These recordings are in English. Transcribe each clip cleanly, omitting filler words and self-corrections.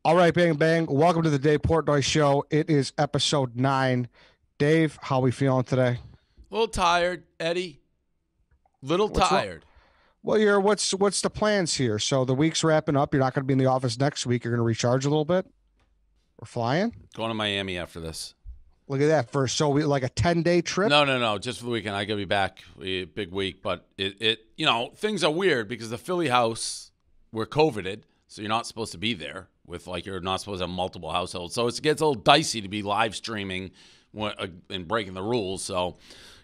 All right, bang, bang. Welcome to the Dave Portnoy Show. It is episode 9. Dave, how we feeling today? A little tired, Eddie. Little What's wrong? tired. Well, what's the plans here? So the week's wrapping up. You're not going to be in the office next week. You're going to recharge a little bit. We're flying. Going to Miami after this. Look at that like a 10-day trip. No. Just for the weekend. I got to be back. Big week, but things are weird because the Philly house, we're COVIDed, so you're not supposed to be there you're not supposed to have multiple households. So it gets a little dicey to be live streaming and breaking the rules. So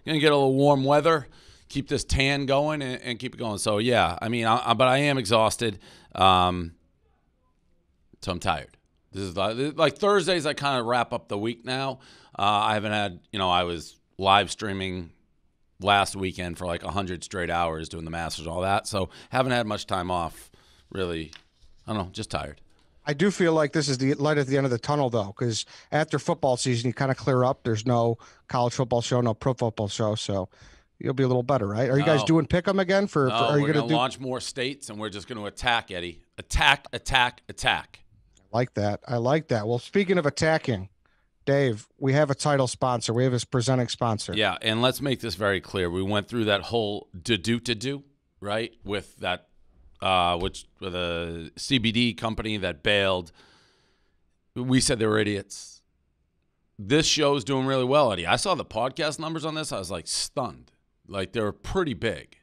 going to get a little warm weather, keep this tan going, and keep it going. So, yeah, but I am exhausted. So I'm tired. This is like Thursdays, I kind of wrap up the week now. I haven't had, I was live streaming last weekend for like 100 straight hours doing the Masters, all that. So haven't had much time off, really. I don't know, just tired. I do feel like this is the light at the end of the tunnel, though, because after football season, you kind of clear up. There's no college football show, no pro football show, so you'll be a little better, right? Are you guys doing pick 'em again? Are you we're going to launch more states, and we're just going to attack, Eddie. Attack. I like that. Well, speaking of attacking, Dave, we have a title sponsor. We have his presenting sponsor. Yeah, and let's make this very clear. We went through that whole to-do, right, with that with a CBD company that bailed. We said they were idiots. This show's doing really well, Eddie. I saw the podcast numbers on this. I was like stunned. Like they were pretty big.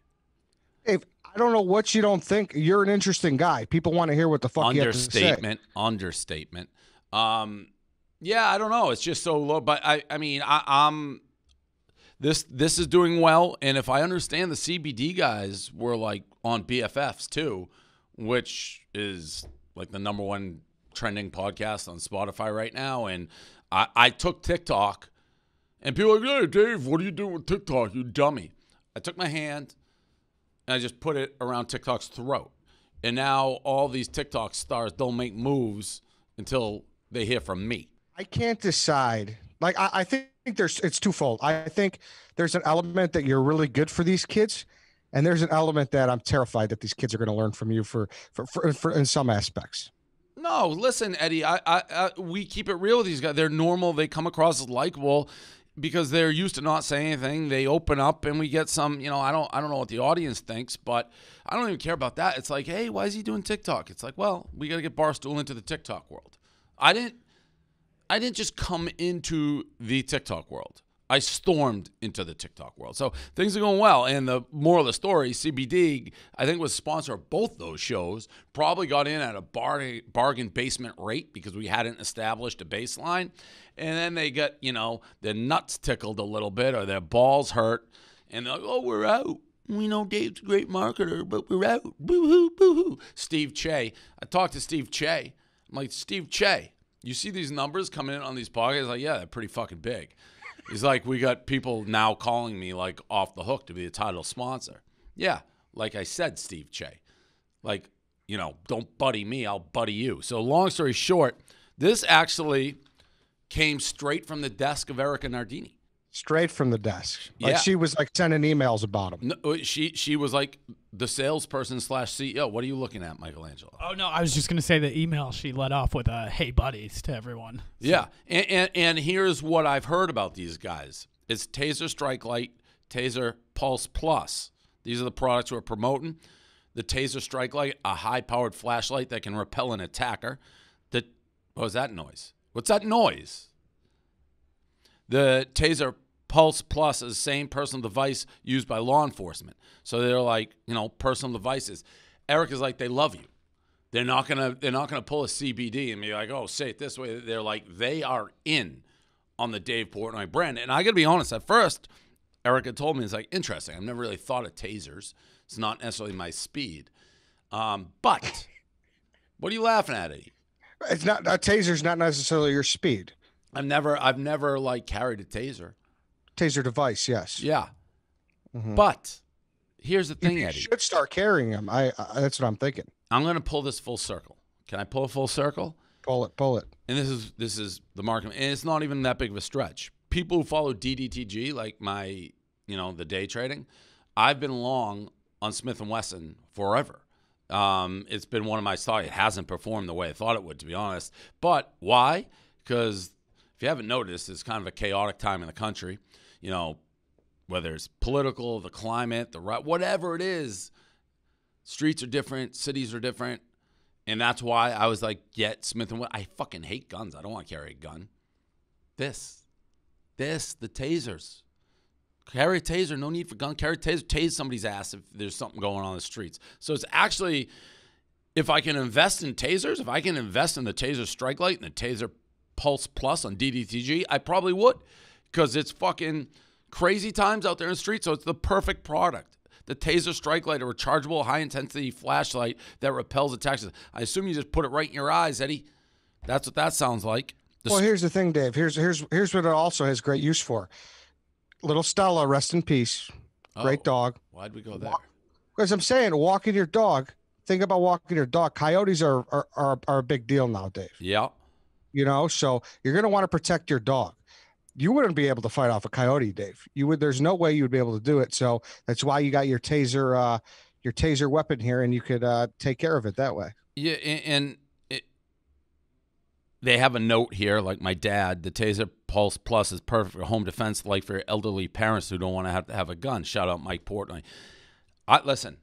Dave, I don't know what you don't think. You're an interesting guy. People want to hear what the fuck you have to say. Understatement. Yeah, I don't know. It's just so low. But I'm this is doing well. And if I understand, the CBD guys were like on BFFs too, which is like the number one trending podcast on Spotify right now. And I took TikTok, and people are like, "Hey, Dave, what are you doing with TikTok, you dummy?" I took my hand and I just put it around TikTok's throat. And now all these TikTok stars don't make moves until they hear from me. I can't decide. Like, I think it's twofold. I think there's an element that you're really good for these kids, and there's an element that I'm terrified that these kids are going to learn from you for in some aspects. No, listen, Eddie, we keep it real with these guys. They're normal. They come across as likable because they're used to not saying anything. They open up and we get some, I don't know what the audience thinks, but I don't even care about that. It's like, hey, why is he doing TikTok? It's like, well, we got to get Barstool into the TikTok world. I didn't just come into the TikTok world. I stormed into the TikTok world. So things are going well. And the moral of the story, CBD, I think was sponsor of both those shows, probably got in at a bargain basement rate because we hadn't established a baseline. And then they got, their nuts tickled a little bit or their balls hurt. And they're like, oh, we're out. We know Dave's a great marketer, but we're out. Boo-hoo, boo-hoo. Steve Che. I talked to Steve Che. I'm like, Steve Che, you see these numbers coming in on these podcasts? Like, yeah, they're pretty fucking big. He's like, we got people now calling me like off the hook to be a title sponsor. Yeah, like I said, Steve Che. Like, don't buddy me, I'll buddy you. So long story short, this actually came straight from the desk of Erica Nardini. Straight from the desk. Like She was like sending emails about him. No, she was like the salesperson / CEO. What are you looking at, Michelangelo? Oh, no, I was just going to say the email she let off with hey buddies to everyone. So. Yeah, and here's what I've heard about these guys. It's Taser Strike Light, Taser Pulse Plus. These are the products we're promoting. The Taser Strike Light, a high-powered flashlight that can repel an attacker. What was that noise? What's that noise? The Taser Pulse Plus is the same personal device used by law enforcement. So they're like, personal devices. Eric is like, they love you. They're not gonna pull a CBD and be like, oh, say it this way. They're like, they are in on the Dave Portnoy brand. And I gotta be honest, at first, Erica told me, it's like, interesting. I've never really thought of tasers. It's not necessarily my speed. But what are you laughing at, Eddie? It's not a taser's not necessarily your speed. I've never like carried a taser. Taser device, yes. Yeah. Mm-hmm. But here's the thing, you Eddie. You should start carrying them. That's what I'm thinking. I'm going to pull this full circle. Can I pull a full circle? Pull it. And this is the market. And it's not even that big of a stretch. People who follow DDTG, like the day trading, I've been long on Smith & Wesson forever. It's been one of my stocks. It hasn't performed the way I thought it would, to be honest. But why? Because if you haven't noticed, it's kind of a chaotic time in the country. You know, whether it's political, the climate, whatever it is, streets are different, cities are different. And that's why I was like, get Smith & Wesson. I fucking hate guns. I don't want to carry a gun. The tasers. Carry a taser, no need for gun. Carry a taser, tase somebody's ass if there's something going on the streets. So it's actually, if I can invest in tasers, if I can invest in the Taser Strike Light and the Taser Pulse Plus on DDTG, I probably would, because it's fucking crazy times out there in the street, so it's the perfect product. The Taser Strike Light, a rechargeable, high-intensity flashlight that repels attacks. I assume you just put it right in your eyes, Eddie. That's what that sounds like. Well, here's the thing, Dave. Here's what it also has great use for. Little Stella, rest in peace. Great dog. Why'd we go there? Because I'm saying, walking your dog. Think about walking your dog. Coyotes are a big deal now, Dave. Yeah. You know, so you're going to want to protect your dog. You wouldn't be able to fight off a coyote, Dave. You would. There's no way you would be able to do it. So that's why you got your taser weapon here, and you could take care of it that way. Yeah, they have a note here, like my dad, the Taser Pulse Plus is perfect for home defense, like for elderly parents who don't want to have a gun. Shout out Mike Portnoy. Listen,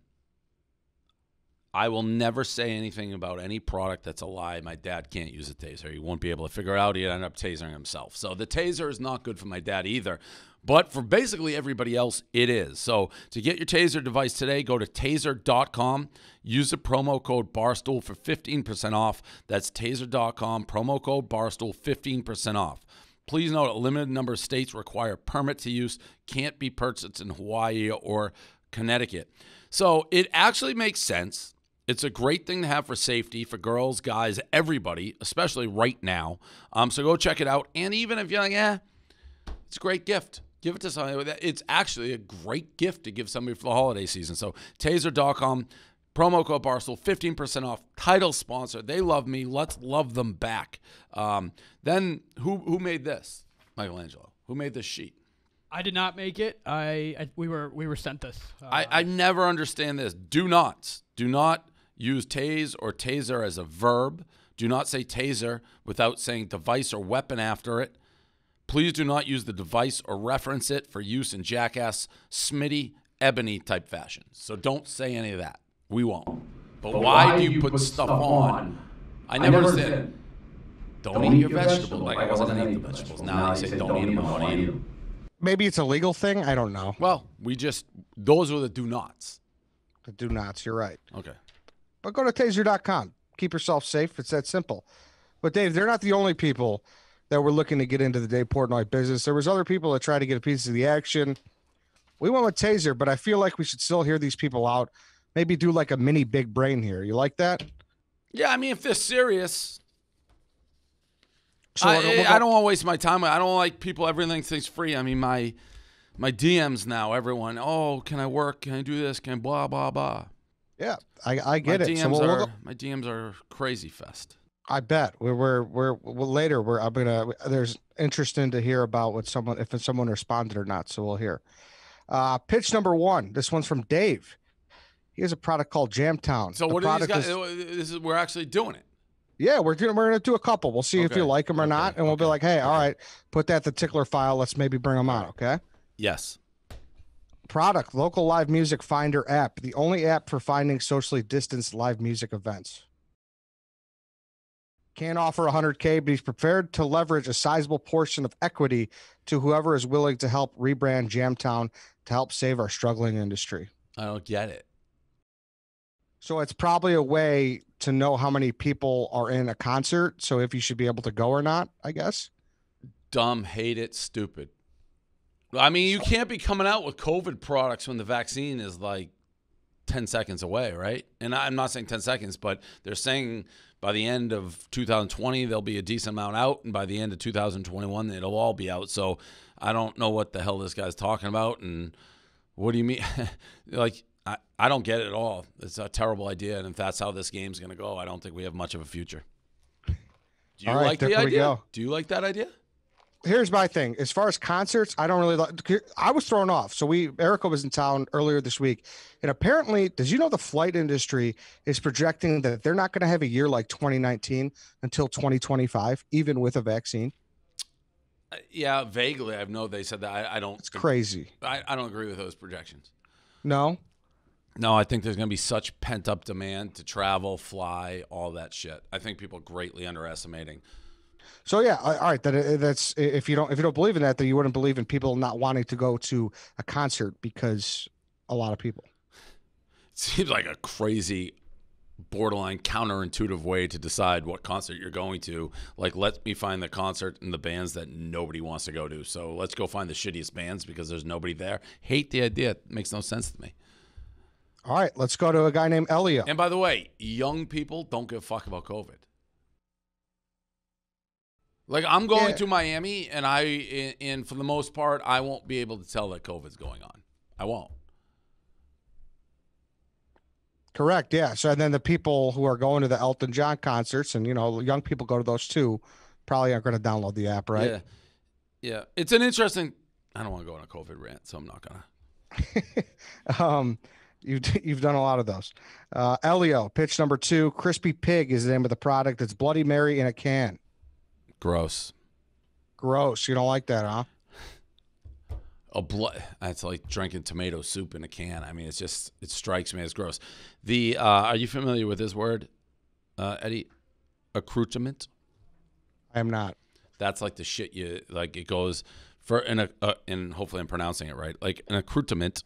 I will never say anything about any product that's a lie. My dad can't use a taser. He won't be able to figure it out. He'd end up tasering himself. So the taser is not good for my dad either. But for basically everybody else, it is. So to get your taser device today, go to taser.com. Use the promo code Barstool for 15% off. That's taser.com, promo code Barstool, 15% off. Please note, a limited number of states require permit to use. Can't be purchased in Hawaii or Connecticut. So it actually makes sense. It's a great thing to have for safety, for girls, guys, everybody, especially right now. So go check it out. And even if you're like, it's a great gift. Give it to somebody. It's actually a great gift to give somebody for the holiday season. So taser.com, promo code Barstool, 15% off. Title sponsor. They love me. Let's love them back. Then who made this? Michelangelo. Who made this sheet? I did not make it. We were sent this. I never understand this. Do not use tase or taser as a verb. Do not say taser without saying device or weapon after it. Please do not use the device or reference it for use in jackass, Smitty, Ebony type fashion. So don't say any of that. We won't. But why do you put stuff on? I never understand. Don't eat your vegetables. Like I wasn't going to eat the vegetables. Now they say don't eat them. I want to eat them. Maybe it's a legal thing. I don't know. Well, those are the do nots. The do nots. You're right. Okay. But go to taser.com. Keep yourself safe. It's that simple. But Dave, they're not the only people that were looking to get into the Dave Portnoy business. There was other people that tried to get a piece of the action. We went with Taser, but I feel like we should still hear these people out. Maybe do like a mini big brain here. You like that? Yeah, I mean, if they're serious. So I don't want to waste my time. I don't like people, everything thinks free. I mean, my DMs now, everyone, can I work? Can I do this? Can I blah, blah, blah. Yeah, I get it. My DMs are crazy fest. I bet we're later. There's interesting to hear about if someone responded or not. So we'll hear. Pitch number 1. This one's from Dave. He has a product called Jamtown. So what are these guys? We're actually doing it. Yeah, we're gonna do a couple. We'll see if you like them or not, and we'll be like, hey, all right, put that in the tickler file. Let's maybe bring them out. Okay. Yes. Product: local live music finder app, the only app for finding socially distanced live music events. Can't offer 100K, but he's prepared to leverage a sizable portion of equity to whoever is willing to help rebrand Jamtown to help save our struggling industry. I don't get it. So it's probably a way to know how many people are in a concert. So if you should be able to go or not, I guess. Dumb, hate it, stupid. I mean, you can't be coming out with COVID products when the vaccine is like 10 seconds away, right? And I'm not saying 10 seconds, but they're saying by the end of 2020, there'll be a decent amount out. And by the end of 2021, it'll all be out. So I don't know what the hell this guy's talking about. And what do you mean? I don't get it at all. It's a terrible idea. And if that's how this game's going to go, I don't think we have much of a future. Do you like the idea? Do you like that idea? here's my thing. As far as concerts, I don't really like. I was thrown off. So Erica was in town earlier this week, and apparently, did you know the flight industry is projecting that they're not going to have a year like 2019 until 2025, even with a vaccine? Yeah, vaguely. I know they said that. I don't. It's crazy. I don't agree with those projections. No. No, I think there's going to be such pent up demand to travel, fly, all that shit. I think people are greatly underestimating. So yeah, all right. That's if you don't believe in that, then you wouldn't believe in people not wanting to go to a concert because a lot of people. It seems like a crazy, borderline counterintuitive way to decide what concert you're going to. Like, let me find the concert and the bands that nobody wants to go to. So let's go find the shittiest bands because there's nobody there. Hate the idea. It makes no sense to me. All right, let's go to a guy named Elio. And by the way, young people don't give a fuck about COVID. Like, I'm going to Miami, and for the most part, I won't be able to tell that COVID's going on. I won't. Correct, yeah. So and then the people who are going to the Elton John concerts, and young people go to those too, probably aren't going to download the app, right? Yeah. It's an interesting. I don't want to go on a COVID rant, so I'm not gonna. You've done a lot of those. Elio, pitch number 2. Crispy Pig is the name of the product. It's Bloody Mary in a can. Gross. You don't like that, huh? That's like drinking tomato soup in a can. I mean, it strikes me as gross. Are you familiar with this word, Eddie? Accoutrement? I am not. That's like the shit you like. It goes for and hopefully I'm pronouncing it right. Like an accoutrement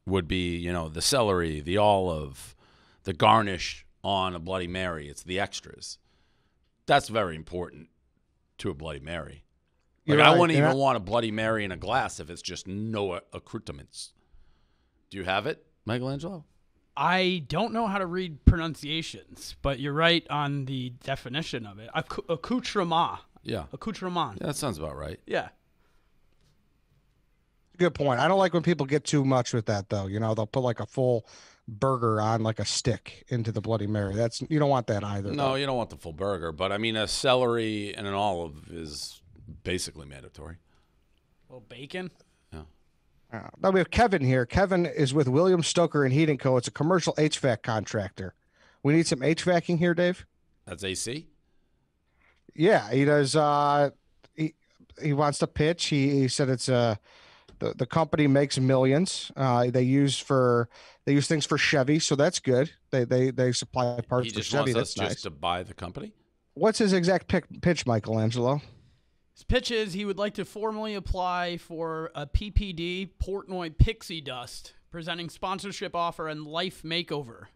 would be, the celery, the olive, the garnish on a Bloody Mary. It's the extras. That's very important to a Bloody Mary. Like, I wouldn't even want a Bloody Mary in a glass if it's just no accoutrements. Do you have it, Michelangelo? I don't know how to read pronunciations, but you're right on the definition of it. Accoutrement. Yeah. Accoutrement. Yeah, that sounds about right. Yeah. Good point. I don't like when people get too much with that, though. They'll put like a full burger on like a stick into the Bloody Mary. You don't want that either. No, though. You don't want the full burger. But I mean, a celery and an olive is basically mandatory. A little bacon. Yeah. Now we have Kevin here. Kevin is with William Stoker and Heating Co. It's a commercial HVAC contractor. We need some HVACing here, Dave. That's AC. Yeah, he does. He wants to pitch. He said it's the company makes millions. They use things for Chevy, so that's good. They supply parts for Chevy. That's nice. Just to buy the company. What's his exact pitch, Michelangelo? His pitch is he would like to formally apply for a PPD, Portnoy Pixie Dust, presenting sponsorship offer and life makeover.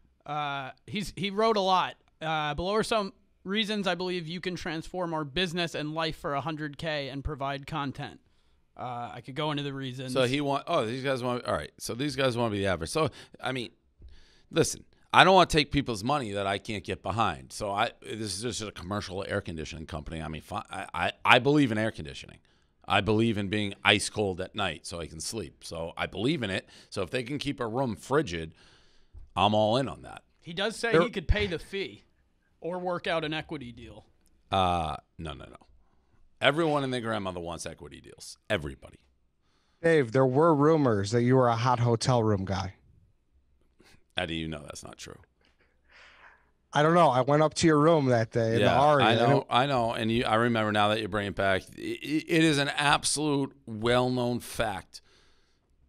He wrote a lot. Below are some reasons I believe you can transform our business and life for $100K and provide content. I could go into the reasons. So these guys want. All right. So these guys want to be the average. So I mean, listen. I don't want to take people's money that I can't get behind. So this is just a commercial air conditioning company. I mean, I believe in air conditioning. I believe in being ice cold at night so I can sleep. So I believe in it. So if they can keep a room frigid, I'm all in on that. He does say he could pay the fee or work out an equity deal. No. Everyone and their grandmother wants equity deals. Everybody. Dave, there were rumors that you were a hot hotel room guy. How do you know that's not true? I don't know. I went up to your room that day in the Aria. I know. And I remember now that you bring it back. It is an absolute well-known fact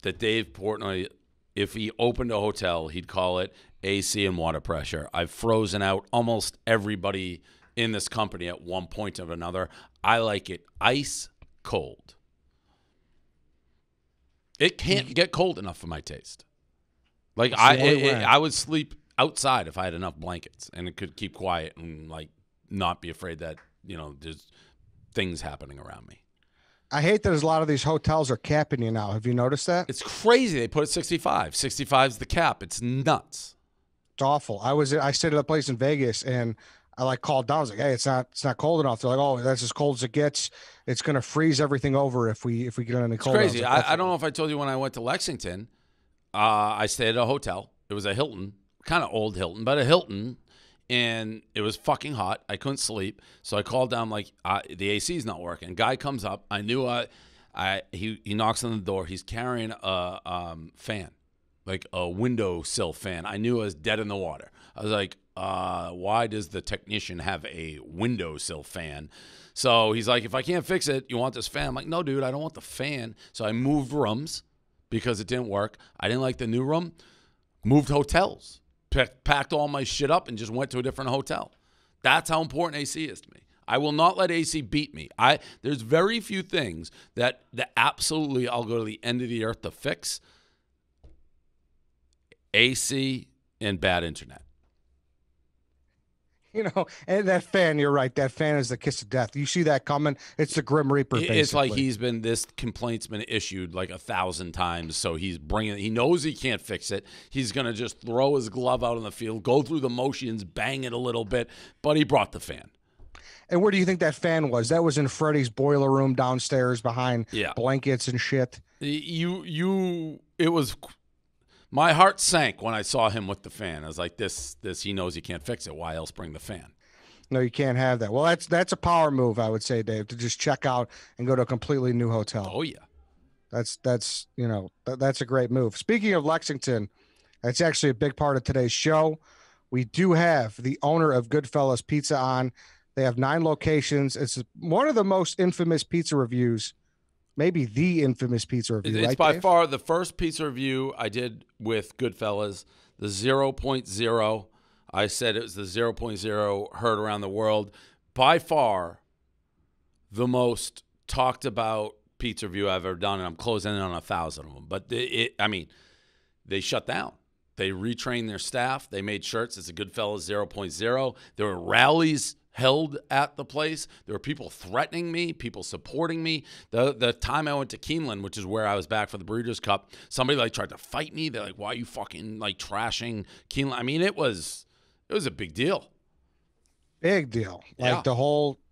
that Dave Portnoy, if he opened a hotel, he'd call it AC and water pressure. I've frozen out almost everybody in this company at one point or another. I like it ice cold. It can't get cold enough for my taste. Like I would sleep outside if I had enough blankets and it could keep quiet and like not be afraid that there's things happening around me. I hate that a lot of these hotels are capping you now. Have you noticed that? It's crazy. They put it 65. 65 is the cap. It's nuts. It's awful. I stayed at a place in Vegas and I called down. I was like, hey, it's not cold enough. They're like, oh, that's as cold as it gets. It's gonna freeze everything over if we get any cold. It's crazy. I don't know if I told you when I went to Lexington. I stayed at a hotel. It was a Hilton, kind of old Hilton, but a Hilton and it was fucking hot. I couldn't sleep, so I called down like the AC's not working. Guy comes up. I knew he knocks on the door. He's carrying a fan, like a windowsill fan. I knew I was dead in the water. I was like, why does the technician have a windowsill fan? So he's like, if I can't fix it, you want this fan? I'm like, no, dude, I don't want the fan. So I moved rooms because it didn't work. I didn't like the new room. Moved hotels. Packed all my shit up and just went to a different hotel. That's how important AC is to me. I will not let AC beat me. There's very few things that absolutely I'll go to the end of the earth to fix. AC and bad internet. And that fan, you're right. That fan is the kiss of death. You see that coming. It's the Grim Reaper, basically. It's like this complaint's been issued like 1,000 times, so he knows he can't fix it. He's going to just throw his glove out on the field, go through the motions, bang it a little bit, but he brought the fan. And where do you think that fan was? That was in Freddie's boiler room downstairs behind blankets and shit. It was... My heart sank when I saw him with the fan. I was like, this, he knows he can't fix it. Why else bring the fan? No, you can't have that. Well, that's a power move, I would say, Dave, to just check out and go to a completely new hotel. Oh, yeah. That's a great move. Speaking of Lexington, that's actually a big part of today's show. We do have the owner of Goodfellas Pizza on. They have 9 locations. It's one of the most infamous pizza reviews. Maybe the infamous pizza review, It's right, by Dave? far the first pizza review I did with Goodfellas, the 0.0. I said it was the 0.0 heard around the world. By far the most talked about pizza review I've ever done, and I'm closing in on 1,000 of them. But they shut down. They retrained their staff. They made shirts. It's a Goodfellas 0.0. There were rallies held at the place. There were people threatening me, people supporting me. The time I went to Keeneland, which is where I was back for the Breeders' Cup, somebody tried to fight me. They're like, why are you fucking trashing Keeneland? I mean, it was a big deal. Big deal.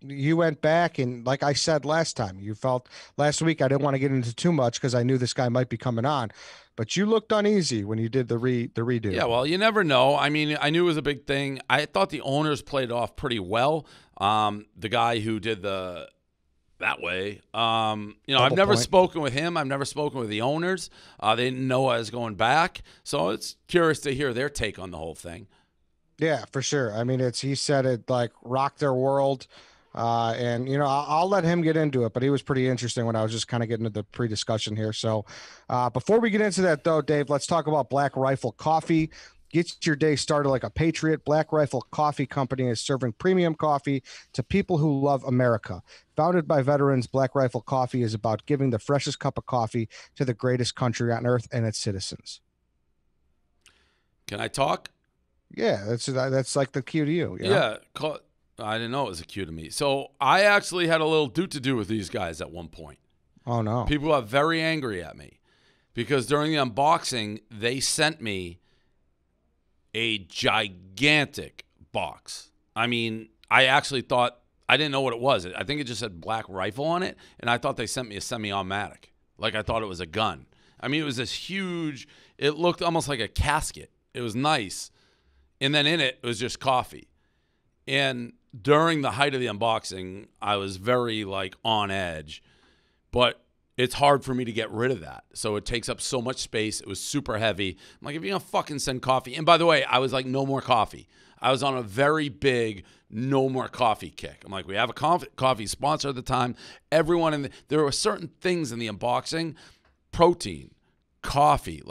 You went back, and like I said last week, I didn't want to get into too much because I knew this guy might be coming on, but you looked uneasy when you did the redo. Yeah, well, you never know. I mean, I knew it was a big thing. I thought the owners played it off pretty well. The guy who did that way, I've never spoken with him. I've never spoken with the owners. They didn't know I was going back. So it's curious to hear their take on the whole thing. Yeah, for sure. I mean, he said it rocked their world. And I'll let him get into it, but he was pretty interesting when I was just kind of getting into the pre-discussion here. So before we get into that though, Dave, let's talk about Black Rifle Coffee. Get your day started like a patriot. Black Rifle Coffee Company is serving premium coffee to people who love America. Founded by veterans, Black Rifle Coffee is about giving the freshest cup of coffee to the greatest country on earth and its citizens. Can I talk? Yeah, that's like the cue to you. Yeah, I didn't know it was a cue to me. So I actually had a little do with these guys at one point. Oh, no. People got very angry at me because during the unboxing, they sent me a gigantic box. I mean, I actually thought, I didn't know what it was. I think it just said Black Rifle on it, and I thought they sent me a semi-automatic. Like I thought it was a gun. I mean, it was this huge, it looked almost like a casket. It was nice. And then in it was just coffee. And during the height of the unboxing, I was very on edge. But it's hard for me to get rid of that. So it takes up so much space. It was super heavy. I'm like, if you're going to fucking send coffee. And by the way, I was like, no more coffee. I was on a very big no more coffee kick. I'm like, we have a coffee sponsor at the time. Everyone there were certain things in the unboxing, protein, coffee,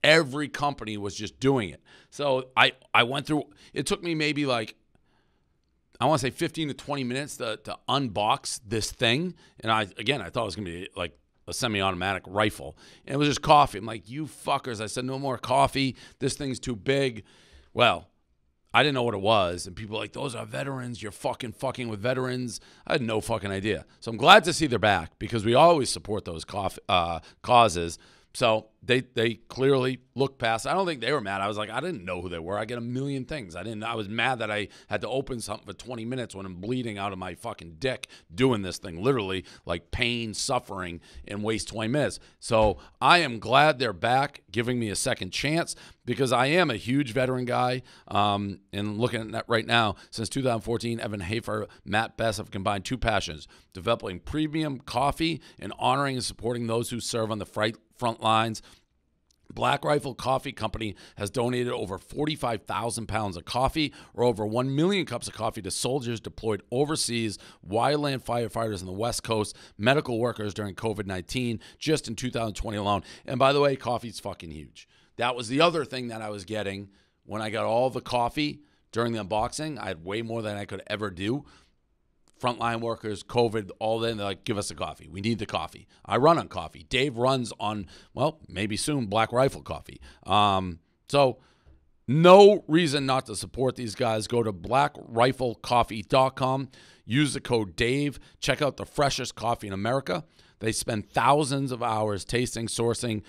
every company was just doing it. So I went through, it took me maybe I want to say 15 to 20 minutes to unbox this thing. And I thought it was going to be a semi-automatic rifle. And it was just coffee. I'm like, you fuckers. I said, no more coffee. This thing's too big. Well, I didn't know what it was. And people were like, those are veterans. You're fucking with veterans. I had no fucking idea. So I'm glad to see they're back because we always support those causes. So They clearly looked past. I don't think they were mad. I was like, I didn't know who they were. I get a million things. I was mad that I had to open something for 20 minutes when I'm bleeding out of my fucking dick doing this thing, literally like pain, suffering, and waste 20 minutes. So I am glad they're back, giving me a second chance, because I am a huge veteran guy. And looking at that right now, since 2014, Evan Hafer, Matt Best have combined two passions: developing premium coffee and honoring and supporting those who serve on the front lines. Black Rifle Coffee Company has donated over 45,000 pounds of coffee, or over 1 million cups of coffee, to soldiers deployed overseas, wildland firefighters on the West Coast, medical workers during COVID-19, just in 2020 alone. And by the way, coffee's fucking huge. That was the other thing that I was getting when I got all the coffee during the unboxing. I had way more than I could ever do. Frontline workers, COVID, all that, they're like, give us the coffee. We need the coffee. I run on coffee. Dave runs on, well, maybe soon, Black Rifle Coffee. So no reason not to support these guys. Go to blackriflecoffee.com. Use the code DAVE. Check out the freshest coffee in America. They spend thousands of hours tasting, sourcing,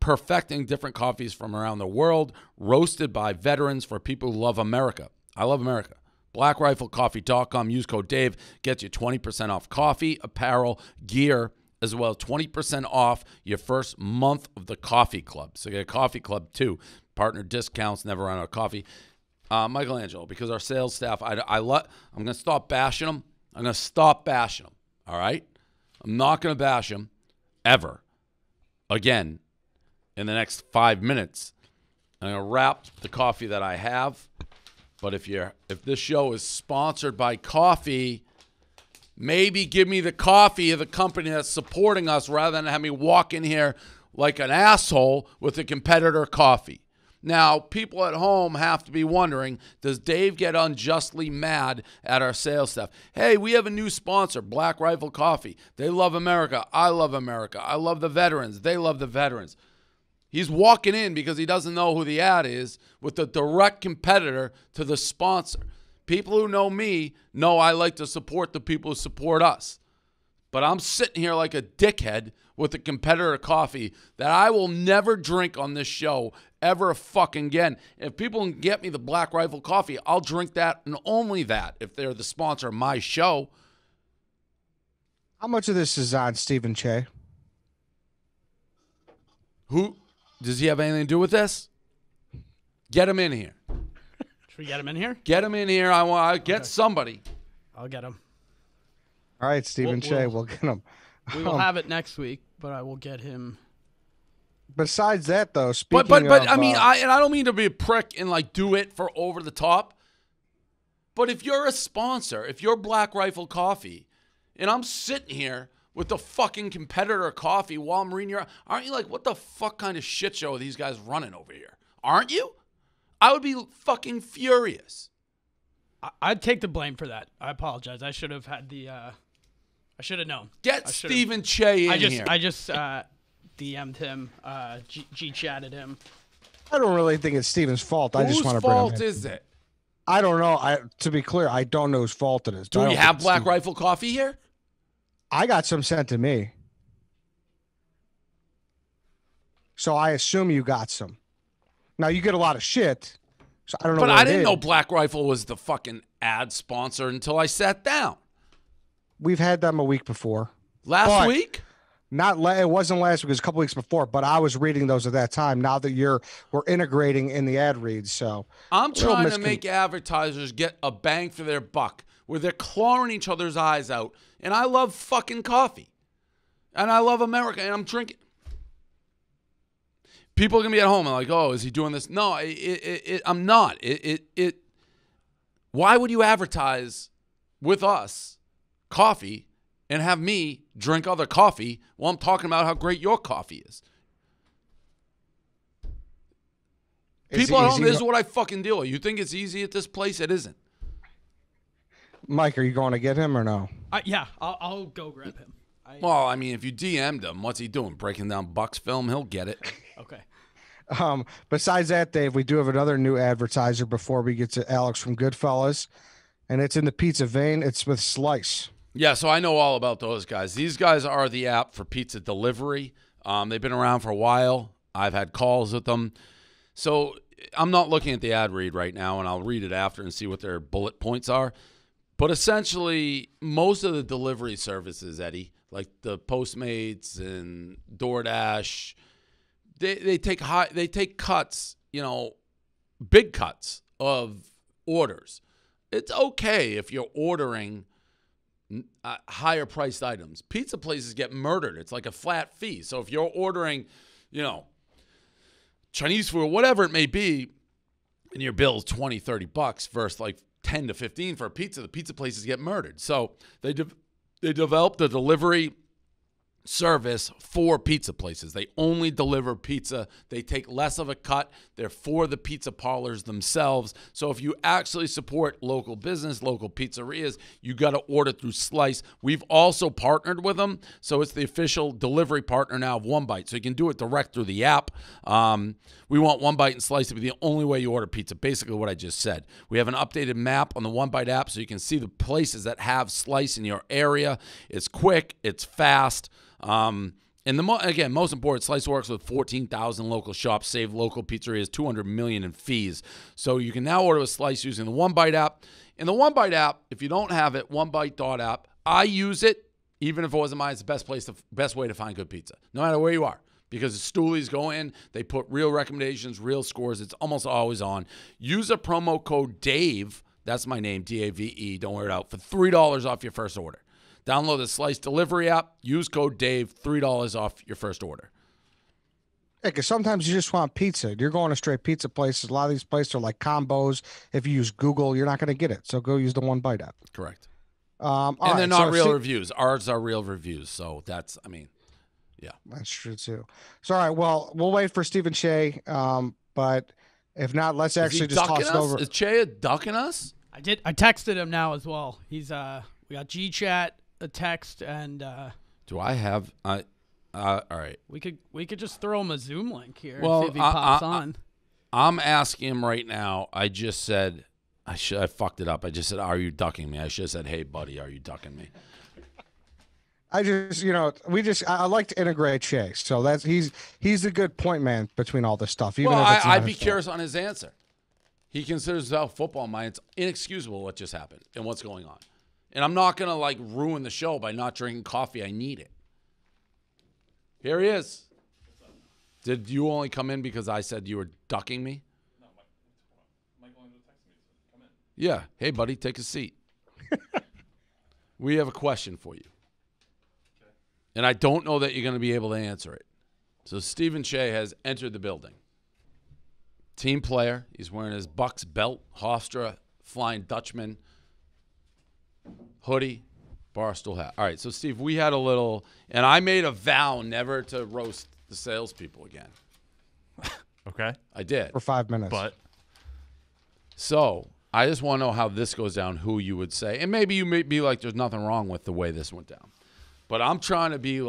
perfecting different coffees from around the world, roasted by veterans for people who love America. I love America. BlackRifleCoffee.com. Use code Dave. Gets you 20% off coffee, apparel, gear, as well as 20% off your first month of the coffee club. So get a coffee club too. Partner discounts, never run out of coffee. Michelangelo, because our sales staff, I'm going to stop bashing them. I'm going to stop bashing them. All right? I'm not going to bash them ever again in the next 5 minutes. I'm going to wrap the coffee that I have. But if this show is sponsored by coffee, maybe give me the coffee of the company that's supporting us, rather than have me walk in here like an asshole with a competitor coffee. Now, people at home have to be wondering, does Dave get unjustly mad at our sales staff? Hey, we have a new sponsor, Black Rifle Coffee. They love America. I love America. I love the veterans. They love the veterans. He's walking in because he doesn't know who the ad is with the direct competitor to the sponsor. People who know me know I like to support the people who support us. But I'm sitting here like a dickhead with a competitor coffee that I will never drink on this show ever fucking again. If people can get me the Black Rifle Coffee, I'll drink that and only that if they're the sponsor of my show. How much of this is on Stephen Che? Who? Does he have anything to do with this? Get him in here. Should we get him in here? Get him in here. I want to get somebody. I'll get him. All right, Stephen Che, we'll get him. We will have it next week, but I will get him. Besides that, though, speaking but of, I mean, I don't mean to be a prick and like do it for over the top. But if you're a sponsor, if you're Black Rifle Coffee, and I'm sitting here with the fucking competitor coffee while I'm reading aren't you like, what the fuck kind of shit show are these guys running over here? Aren't you? I would be fucking furious. I'd take the blame for that. I apologize. I should have had I should have known. Get Stephen Che in here. I just DM'd him, G-chatted him. I don't really think it's Stephen's fault. I just want to bring him in. Whose fault is it? I don't know. To be clear, I don't know whose fault it is. Do we have Black Rifle Coffee here? I got some sent to me. So I assume you got some. Now, you get a lot of shit, so I don't know. But I didn't know Black Rifle was the fucking ad sponsor until I sat down. We've had them a week before. Last week? It wasn't last week. It was a couple weeks before, but I was reading those at that time. Now that we're integrating in the ad reads, so I'm trying to make advertisers get a bang for their buck, where they're clawing each other's eyes out. And I love fucking coffee. And I love America. And I'm drinking. People are going to be at home and like, oh, is he doing this? No, I'm not. Why would you advertise with us coffee and have me drink other coffee while I'm talking about how great your coffee is? People at home, this is what I fucking deal with. You think it's easy at this place? It isn't. Mike, are you going to get him or no? Yeah, I'll go grab him. Well, I mean, if you DM'd him, what's he doing? Breaking down Bucks film? He'll get it. Okay. Besides that, Dave, we do have another new advertiser before we get to Alex from Goodfellas, and it's in the pizza vein. It's with Slice. Yeah, so I know all about those guys. These guys are the app for pizza delivery. They've been around for a while. I've had calls with them. So I'm not looking at the ad read right now, and I'll read it after and see what their bullet points are. But essentially, most of the delivery services, Eddie, like the Postmates and DoorDash, they take cuts, big cuts of orders. It's okay if you're ordering higher priced items. Pizza places get murdered. It's like a flat fee. So if you're ordering, Chinese food, whatever it may be, and your bill is $20, $30 versus like 10 to 15 for a pizza, the pizza places get murdered. So they developed a delivery service for pizza places. They only deliver pizza. They take less of a cut. They're for the pizza parlors themselves. So if you actually support local business, local pizzerias, you got to order through Slice. We've also partnered with them. So it's the official delivery partner now of One Bite. So you can do it direct through the app. We want One Bite and Slice to be the only way you order pizza. Basically what I just said. We have an updated map on the One Bite app so you can see the places that have Slice in your area. It's quick. It's fast. And again, most important, Slice works with 14,000 local shops, save local pizzerias $200 million in fees. So you can now order a Slice using the One Bite app. In the One Bite app, if you don't have it, onebite.app. I use it, even if it wasn't mine. It's the best way to find good pizza, no matter where you are. Because the Stoolies go in, they put real recommendations, real scores. It's almost always on. Use a promo code DAVE. That's my name, DAVE. Don't wear it out for $3 off your first order. Download the Slice delivery app. Use code DAVE, $3 off your first order. Yeah, because sometimes you just want pizza. You're going to straight pizza places. A lot of these places are like combos. If you use Google, you're not going to get it. So go use the One Bite app. Correct. And they're not real reviews. Ours are real reviews. So that's, yeah. That's true, too. So, all right, well, we'll wait for Stephen Shea. But if not, let's actually just toss it over. Is Shea ducking us? I texted him now as well. He's we got G-Chat, a text, and do I have all right. We could just throw him a Zoom link here well, and see if he pops on. I'm asking him right now. I just said I fucked it up. I just said, "Are you ducking me?" I should have said, "Hey buddy, are you ducking me?" I just, I like to integrate Shea. So he's a good point man between all this stuff. Even if it's I'd be curious on his answer. He considers himself football mind. It's inexcusable what just happened and what's going on. And I'm not going to, ruin the show by not drinking coffee. I need it. Here he is. Did you only come in because I said you were ducking me? No, Michael texted me. Come in. Yeah. Hey, buddy, take a seat. We have a question for you. Okay. And I don't know that you're going to be able to answer it. So Stephen Shea has entered the building. Team player. He's wearing his Bucks belt, Hofstra, Flying Dutchman, hoodie, Barstool hat. All right, so Steve, we had a little, and I made a vow never to roast the salespeople again. Okay. I did. For 5 minutes. But. So I just want to know how this goes down, who you would say. And maybe you may be like, there's nothing wrong with the way this went down. But I'm trying to be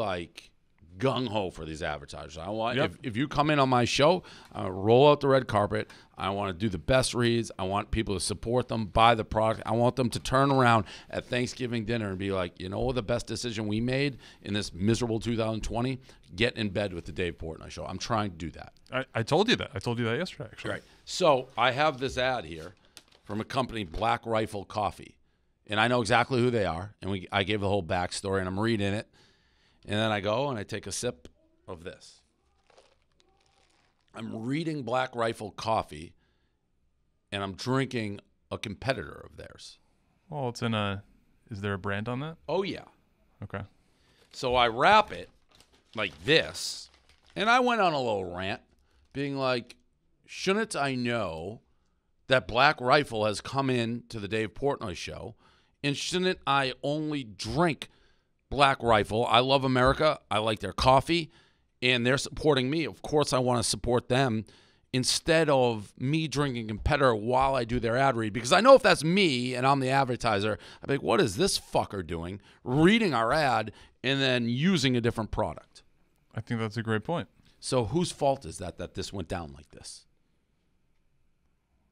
gung-ho for these advertisers. I want if you come in on my show, roll out the red carpet. I want to do the best reads. I want people to support them, buy the product. I want them to turn around at Thanksgiving dinner and be like, the best decision we made in this miserable 2020? Get in bed with the Dave Portnoy Show. I'm trying to do that. I told you that. I told you that yesterday, actually. Right. So I have this ad here from a company, Black Rifle Coffee. And I know exactly who they are. And I gave the whole backstory, and I'm reading it. And then I go and I take a sip of this. I'm reading Black Rifle Coffee, and I'm drinking a competitor of theirs. Well, is there a brand on that? Oh, yeah. Okay. So I wrap it like this, and I went on a little rant, being like, shouldn't I know that Black Rifle has come in to the Dave Portnoy Show, and shouldn't I only drink Black Rifle? I love America. I like their coffee, and they're supporting me. Of course, I want to support them instead of me drinking competitor while I do their ad read. Because I know if that's me and I'm the advertiser, I'd be like, what is this fucker doing? Reading our ad and then using a different product. I think that's a great point. So whose fault is that this went down like this?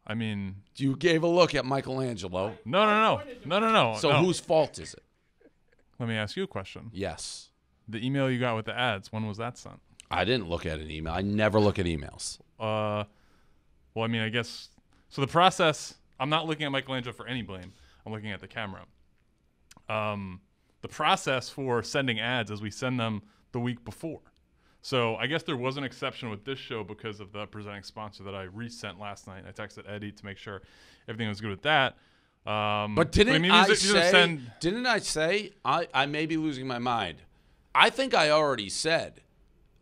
I mean, You gave a look at Michelangelo. No. So whose fault is it? Let me ask you a question. Yes. The email you got with the ads, when was that sent? I didn't look at an email. I never look at emails. Well, I mean, I guess so. The process. I'm not looking at Michelangelo for any blame. I'm looking at the camera. The process for sending ads is we send them the week before. So I guess there was an exception with this show because of the presenting sponsor that I resent last night. I texted Eddie to make sure everything was good with that. But didn't I say I may be losing my mind? I think I already said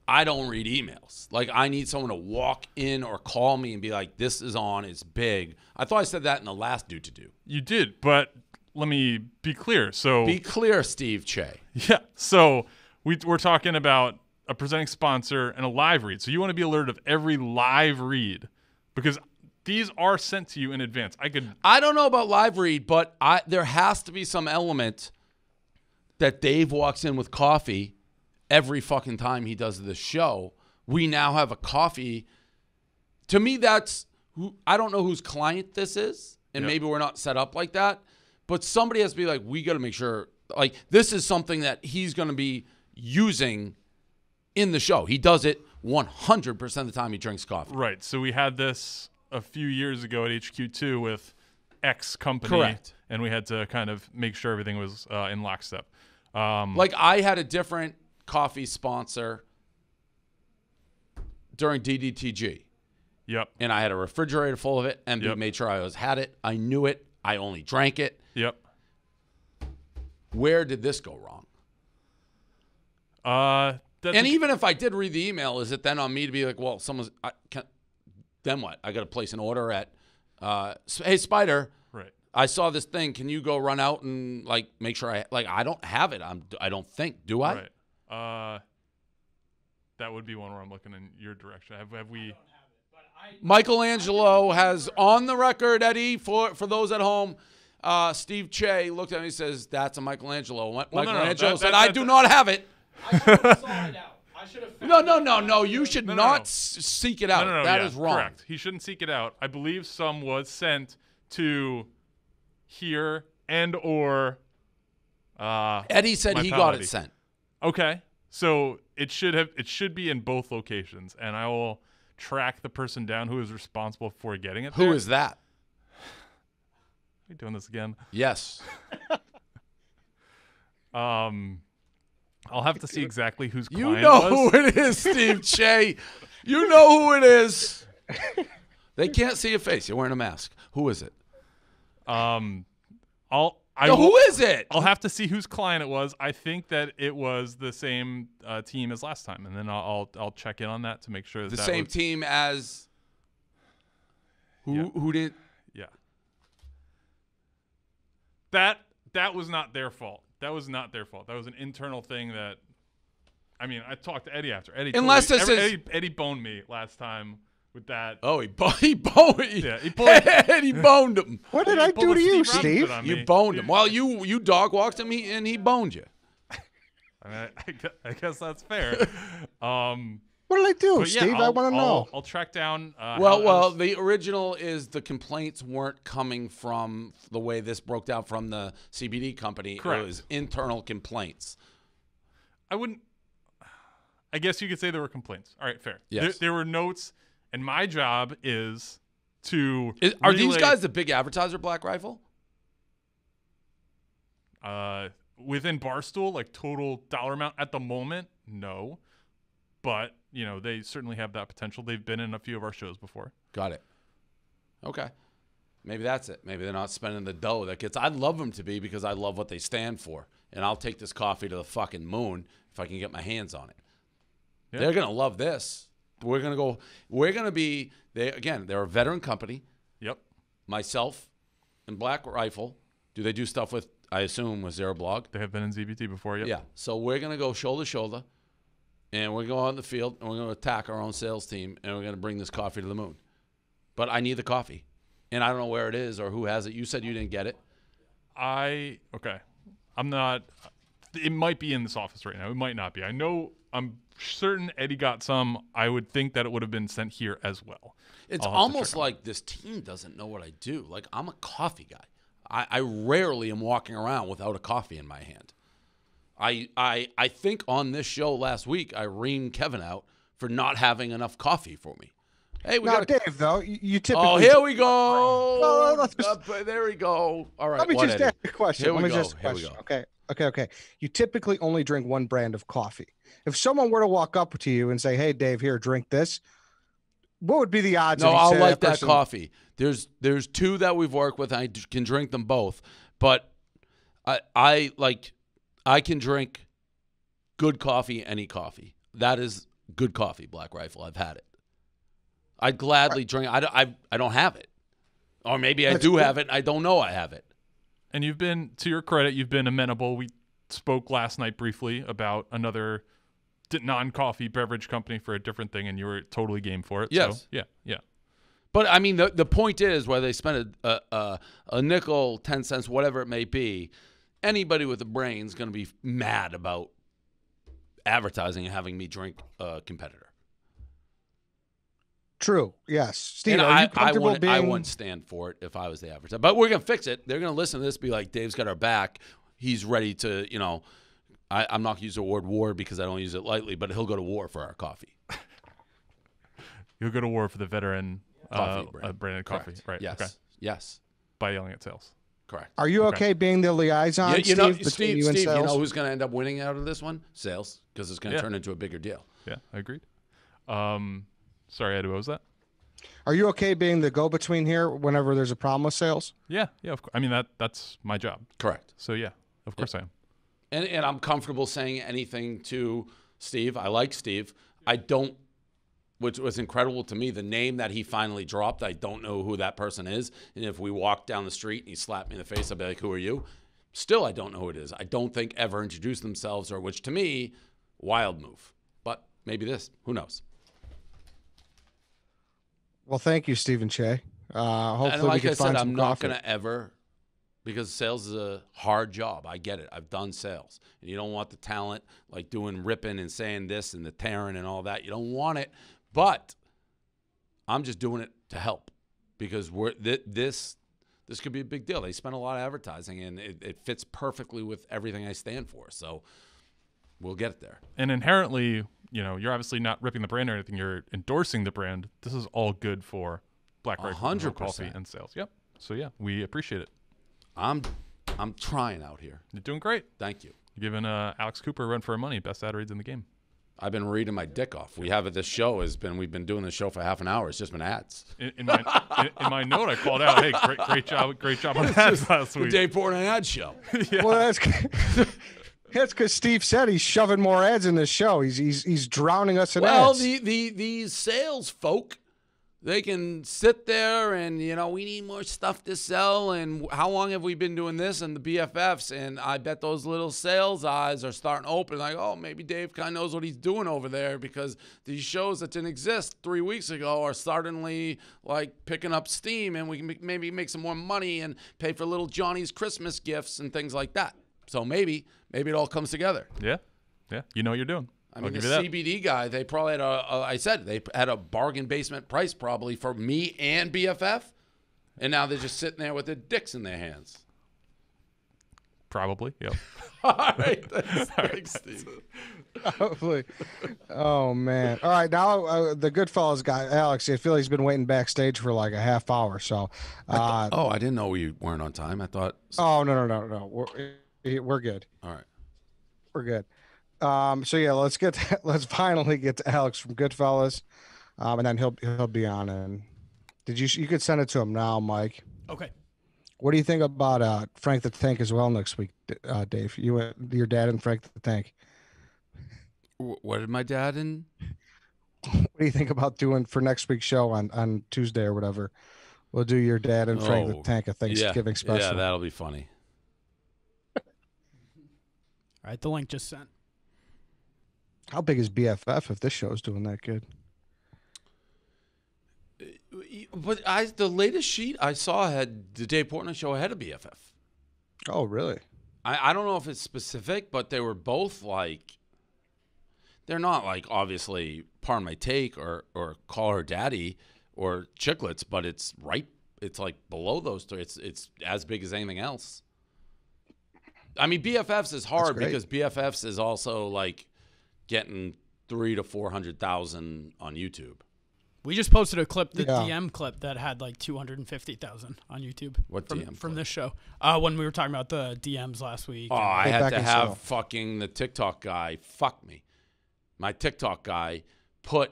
I don't read emails. Like, I need someone to walk in or call me and be like, this is on, it's big. I thought I said that in the last Due to Do. You did, but let me be clear. So be clear, Steve Che. Yeah. So we're talking about a presenting sponsor and a live read. So you want to be alerted of every live read because these are sent to you in advance. I don't know about live read, but there has to be some element that Dave walks in with coffee every fucking time he does this show. We now have a coffee. To me, I don't know whose client this is, and maybe we're not set up like that, but somebody has to be like, we got to make sure, like, this is something that he's going to be using in the show. He does it 100% of the time he drinks coffee. Right. So we had this a few years ago at HQ2 with X company. Correct. And we had to kind of make sure everything was in lockstep. Like, I had a different coffee sponsor during DDTG. Yep. And I had a refrigerator full of it, and made sure I had it. I knew it. I only drank it. Yep. Where did this go wrong? And even if I did read the email, is it then on me to be like, well, then what? I got to place an order at, hey, Spider. Right. I saw this thing. Can you go run out and like make sure I don't have it. I don't think. Do I? Right. That would be one where I'm looking in your direction. Have we? Michelangelo has on the record, Eddie, for those at home, Steve Che looked at me and says, that's a Michelangelo. Michelangelo said, I do not have it. I should have sought it out. I should have No. You should not seek it out. That is wrong. Correct. He shouldn't seek it out. I believe some was sent to here and or Eddie said he got it sent. Okay. So it should be in both locations, and I will track the person down who is responsible for getting it there. Who is that? Are we doing this again? Yes. I'll have to see exactly whose client You know was. who it is, Steve Che. You know who it is. They can't see your face. You're wearing a mask. Who is it? Who is it? I'll have to see whose client it was. I think that it was the same team as last time, and then I'll check in on that to make sure the same team as who did. Yeah. That was not their fault. That was not their fault. That was an internal thing that, I mean, I talked to Eddie after. Eddie boned me last time with that. Oh, he boned. Yeah, Eddie boned him. What did I do to you, Steve? You boned him. Well, you dog walked him and he boned you. I mean, I guess that's fair. What did I do, Steve? I want to know. I'll track down. The original is the complaints weren't coming from the way this broke down from the CBD company. Correct. It was internal complaints. I guess you could say there were complaints. All right, fair. Yes. There were notes, and my job is to Are these guys the big advertiser, Black Rifle? Within Barstool, like total dollar amount at the moment, no. But, they certainly have that potential. They've been in a few of our shows before. Got it. Okay. Maybe that's it. Maybe they're not spending the dough that gets. I'd love them to be because I love what they stand for. And I'll take this coffee to the fucking moon if I can get my hands on it. Yeah. They're going to love this. We're going to be, they're a veteran company. Yep. Myself and Black Rifle. Do they do stuff with, I assume, with Zero Blog? They have been in ZBT before, yep. Yeah. So we're going to go shoulder to shoulder. And we're going to go out in the field, and we're going to attack our own sales team, and we're going to bring this coffee to the moon. But I need the coffee. And I don't know where it is or who has it. You said you didn't get it. Okay. I'm not. It might be in this office right now. It might not be. I'm certain Eddie got some. I would think that it would have been sent here as well. It's almost like this team doesn't know what I do. Like, I'm a coffee guy. I rarely am walking around without a coffee in my hand. I think on this show last week, I reamed Kevin out for not having enough coffee for me. Hey, we Now, got Dave, though, you typically. Oh, here we go. No, There we go. All right. let me what, just Eddie? ask you a question. Here Let we me go. just ask a Here we question. go. Okay. You typically only drink one brand of coffee. If someone were to walk up to you and say, "Hey, Dave, here, drink this," what would be the odds? No, of you I'll say like that person- coffee. There's two that we've worked with. I can drink them both, but I can drink good coffee, any coffee. That is good coffee, Black Rifle. I've had it. I'd gladly drink. I don't have it, or maybe I do have it. I don't know I have it. And you've been, to your credit, you've been amenable. We spoke last night briefly about another non-coffee beverage company for a different thing, and you were totally game for it. Yes. So, yeah. But I mean, the point is, whether they spend a nickel, 10 cents, whatever it may be, anybody with a brain is going to be mad about advertising and having me drink a competitor. True. Yes. Steve, And are you comfortable I being? wouldn't stand for it if I was the advertiser. But we're going to fix it. They're going to listen to this, be like, Dave's got our back. He's ready to, I'm not going to use the word war because I don't use it lightly, but he'll go to war for our coffee. You'll go to war for the veteran Coffee brand. branded coffee. Correct. Right. Yes. Okay. Yes. By yelling at sales. Correct. Are you okay being the liaison, Yeah, Steve, between Steve, you and you sales? know who's going to end up winning out of this one? Sales, because it's going to Yeah. turn into a bigger deal. Yeah, I agreed. Sorry, Eddie, what was that? Are you okay being the go-between here whenever there's a problem with sales? Yeah, of course. I mean, that's my job. Correct. So, yeah, of course I am. And I'm comfortable saying anything to Steve. I like Steve. I don't, which was incredible to me, the name that he finally dropped, I don't know who that person is. And if we walked down the street and he slapped me in the face, I'd be like, who are you? Still, I don't know who it is. I don't think ever introduced themselves, or which to me, wild move. But maybe this. Who knows? Well, thank you, Stephen Che. Hopefully And we like can I find said, some I'm not coffee. going to ever, because sales is a hard job. I get it. I've done sales. And you don't want the talent like doing ripping and saying this and the tearing and all that. You don't want it. But I'm just doing it to help, because this could be a big deal. They spend a lot of advertising, and it fits perfectly with everything I stand for. So we'll get it there. And inherently, you're obviously not ripping the brand or anything. You're endorsing the brand. This is all good for Black Rifle 100%. Coffee and sales. Yep. So, yeah, we appreciate it. I'm trying out here. You're doing great. Thank you. You're giving Alex Cooper a run for our money. Best ad reads in the game. I've been reading my dick off. We've been doing this show for half an hour. It's just been ads. In my note, I called out, hey, great job on ads last week. Dave Portnoy ad show. Yeah. Well, that's because Steve said he's shoving more ads in this show. He's drowning us in Well, ads. these sales folk, they can sit there and, we need more stuff to sell. And how long have we been doing this? And the BFFs, and I bet those little sales eyes are starting to open. Like, oh, maybe Dave kind of knows what he's doing over there, because these shows that didn't exist 3 weeks ago are suddenly like picking up steam, and we can maybe make some more money and pay for little Johnny's Christmas gifts and things like that. So maybe it all comes together. Yeah. You know what you're doing. I mean, the give you that. CBD guy, they probably had they had a bargain basement price probably for me and BFF, and now they're just sitting there with their dicks in their hands. Probably, yep. All right, thanks, Steve. Hopefully. Oh, man. All right, now the Goodfellas guy, Alex, I feel he's been waiting backstage for like a half hour. So, I didn't know we weren't on time. I thought. Oh, no. We're good. All right. We're good. So yeah, let's finally get to Alex from Goodfellas, and then he'll be on. And you could send it to him now, Mike. Okay. What do you think about Frank the Tank as well next week, Dave? Your dad and Frank the Tank. What did my dad and? What do you think about doing for next week's show on Tuesday or whatever? We'll do your dad and Frank the Tank a Thanksgiving special. Yeah, that'll be funny. All right, the link just sent. How big is BFF if this show is doing that good? But the latest sheet I saw had the Dave Portnoy show ahead of BFF. Oh, really? I don't know if it's specific, but they were both like, they're not like obviously Pardon My Take or Call Her Daddy or Chiclets, but it's right. It's like below those three. It's as big as anything else. I mean, BFFs is hard because BFFs is also like getting 300,000 to 400,000 on YouTube. We just posted a clip, the Yeah. DM clip that had like 250,000 on YouTube. What DM from clip? this show? When we were talking about the DMs last week. Oh, I had back to and have forth. fucking the TikTok guy fuck me. My TikTok guy put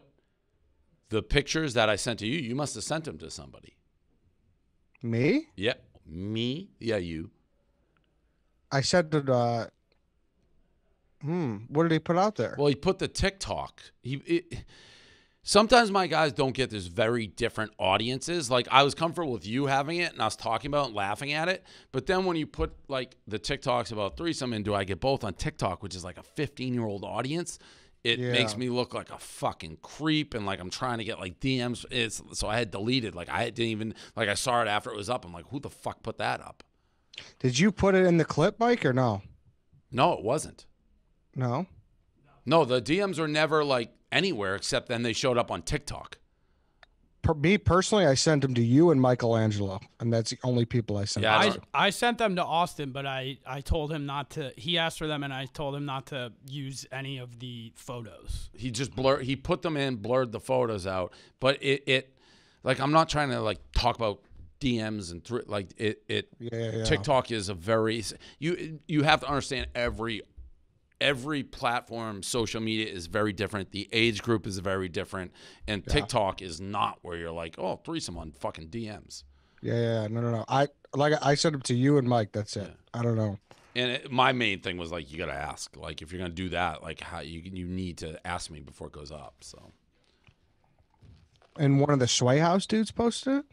the pictures that I sent to you. You must have sent them to somebody. Me? Yeah, me. Yeah, you. I said that. What did he put out there? Well, he put the TikTok. Sometimes my guys don't get this very different audiences. Like, I was comfortable with you having it, and I was talking about it and laughing at it. But then when you put, like, the TikToks about threesome in, do I get both on TikTok, which is like a 15-year-old audience, it makes me look like a fucking creep, and, like, I'm trying to get, like, DMs. So I had deleted. Like, I didn't even, like, I saw it after it was up. I'm like, who the fuck put that up? Did you put it in the clip, Mike, or no? No, it wasn't. No. No, the DMs are never, like, anywhere except then they showed up on TikTok. Me personally, I sent them to you and Michelangelo, and that's the only people I sent. Yeah, them I- to. I sent them to Austin, but I told him not to. He asked for them, and I told him not to use any of the photos. He just he put them in, blurred the photos out. But it like, I'm not trying to, like, talk about DMs and Yeah. TikTok is a very, you have to understand every platform, social media is very different. The age group is very different, and TikTok is not where you're like, oh, threesome on fucking DMs. Yeah. No. I sent them to you and Mike. That's it. I don't know. And my main thing was, like, you got to ask, like, if you're gonna do that, like, how you need to ask me before it goes up. So And one of the Sway House dudes posted it.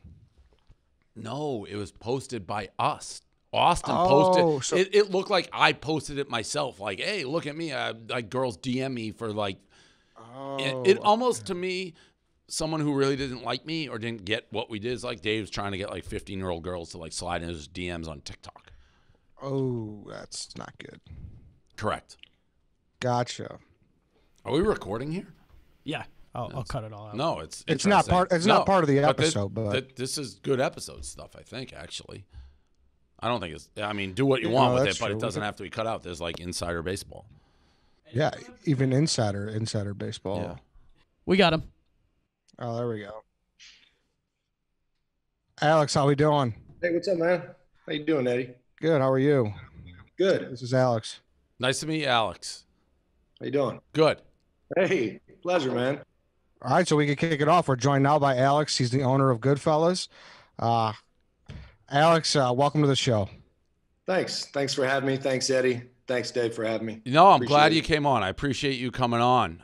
no, it was posted by us. Austin Oh, posted so- it. Looked like I posted it myself. Like, hey, look at me. Like, girls DM me for, like, it almost, to me, someone who really didn't like me or didn't get what we did is like Dave's trying to get, like, 15-year-old girls to, like, slide in his DMs on TikTok. Oh, that's not good. Correct. Gotcha. Are we recording here? Yeah, I'll cut it all out. No, it's It's not interesting. part. It's not part of the But episode, but this is good episode stuff, I think, actually. I don't think it's, I mean, do what you Yeah, want no, with that's it, but true. it doesn't have to be cut out. There's, like, insider baseball. yeah, even insider baseball. Yeah. We got him. Oh, there we go. Alex, how we doing? Hey, what's up, man? How you doing, Eddie? Good. How are you? Good. This is Alex. Nice to meet you, Alex. How you doing? Good. Hey, pleasure, man. All right, so we can kick it off. We're joined now by Alex. He's the owner of Goodfellas. Alex, welcome to the show. Thanks for having me. Thanks, Eddie. Thanks, Dave, for having me. No, I'm glad Appreciate you it. came on. I appreciate you coming on.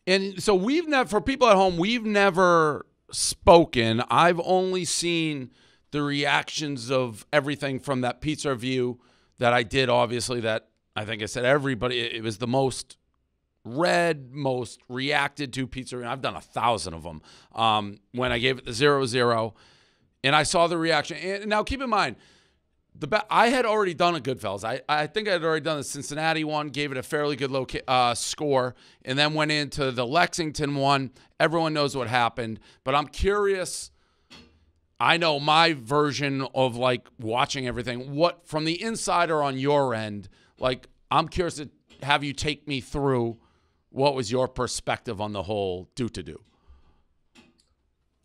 And so we've never, for people at home, we've never spoken. I've only seen the reactions of everything from that pizza review that I did, obviously, that I think I said everybody, it was the most read, most reacted to pizza review. I've done 1,000 of them. When I gave it the 0-0, and I saw the reaction. And now keep in mind, I had already done a Goodfellas. I think I had already done the Cincinnati one, gave it a fairly good score, and then went into the Lexington one. Everyone knows what happened, but I'm curious. I know my version of, like, watching everything. What, from the insider on your end, like, I'm curious to have you take me through what was your perspective on the whole do-to-do. It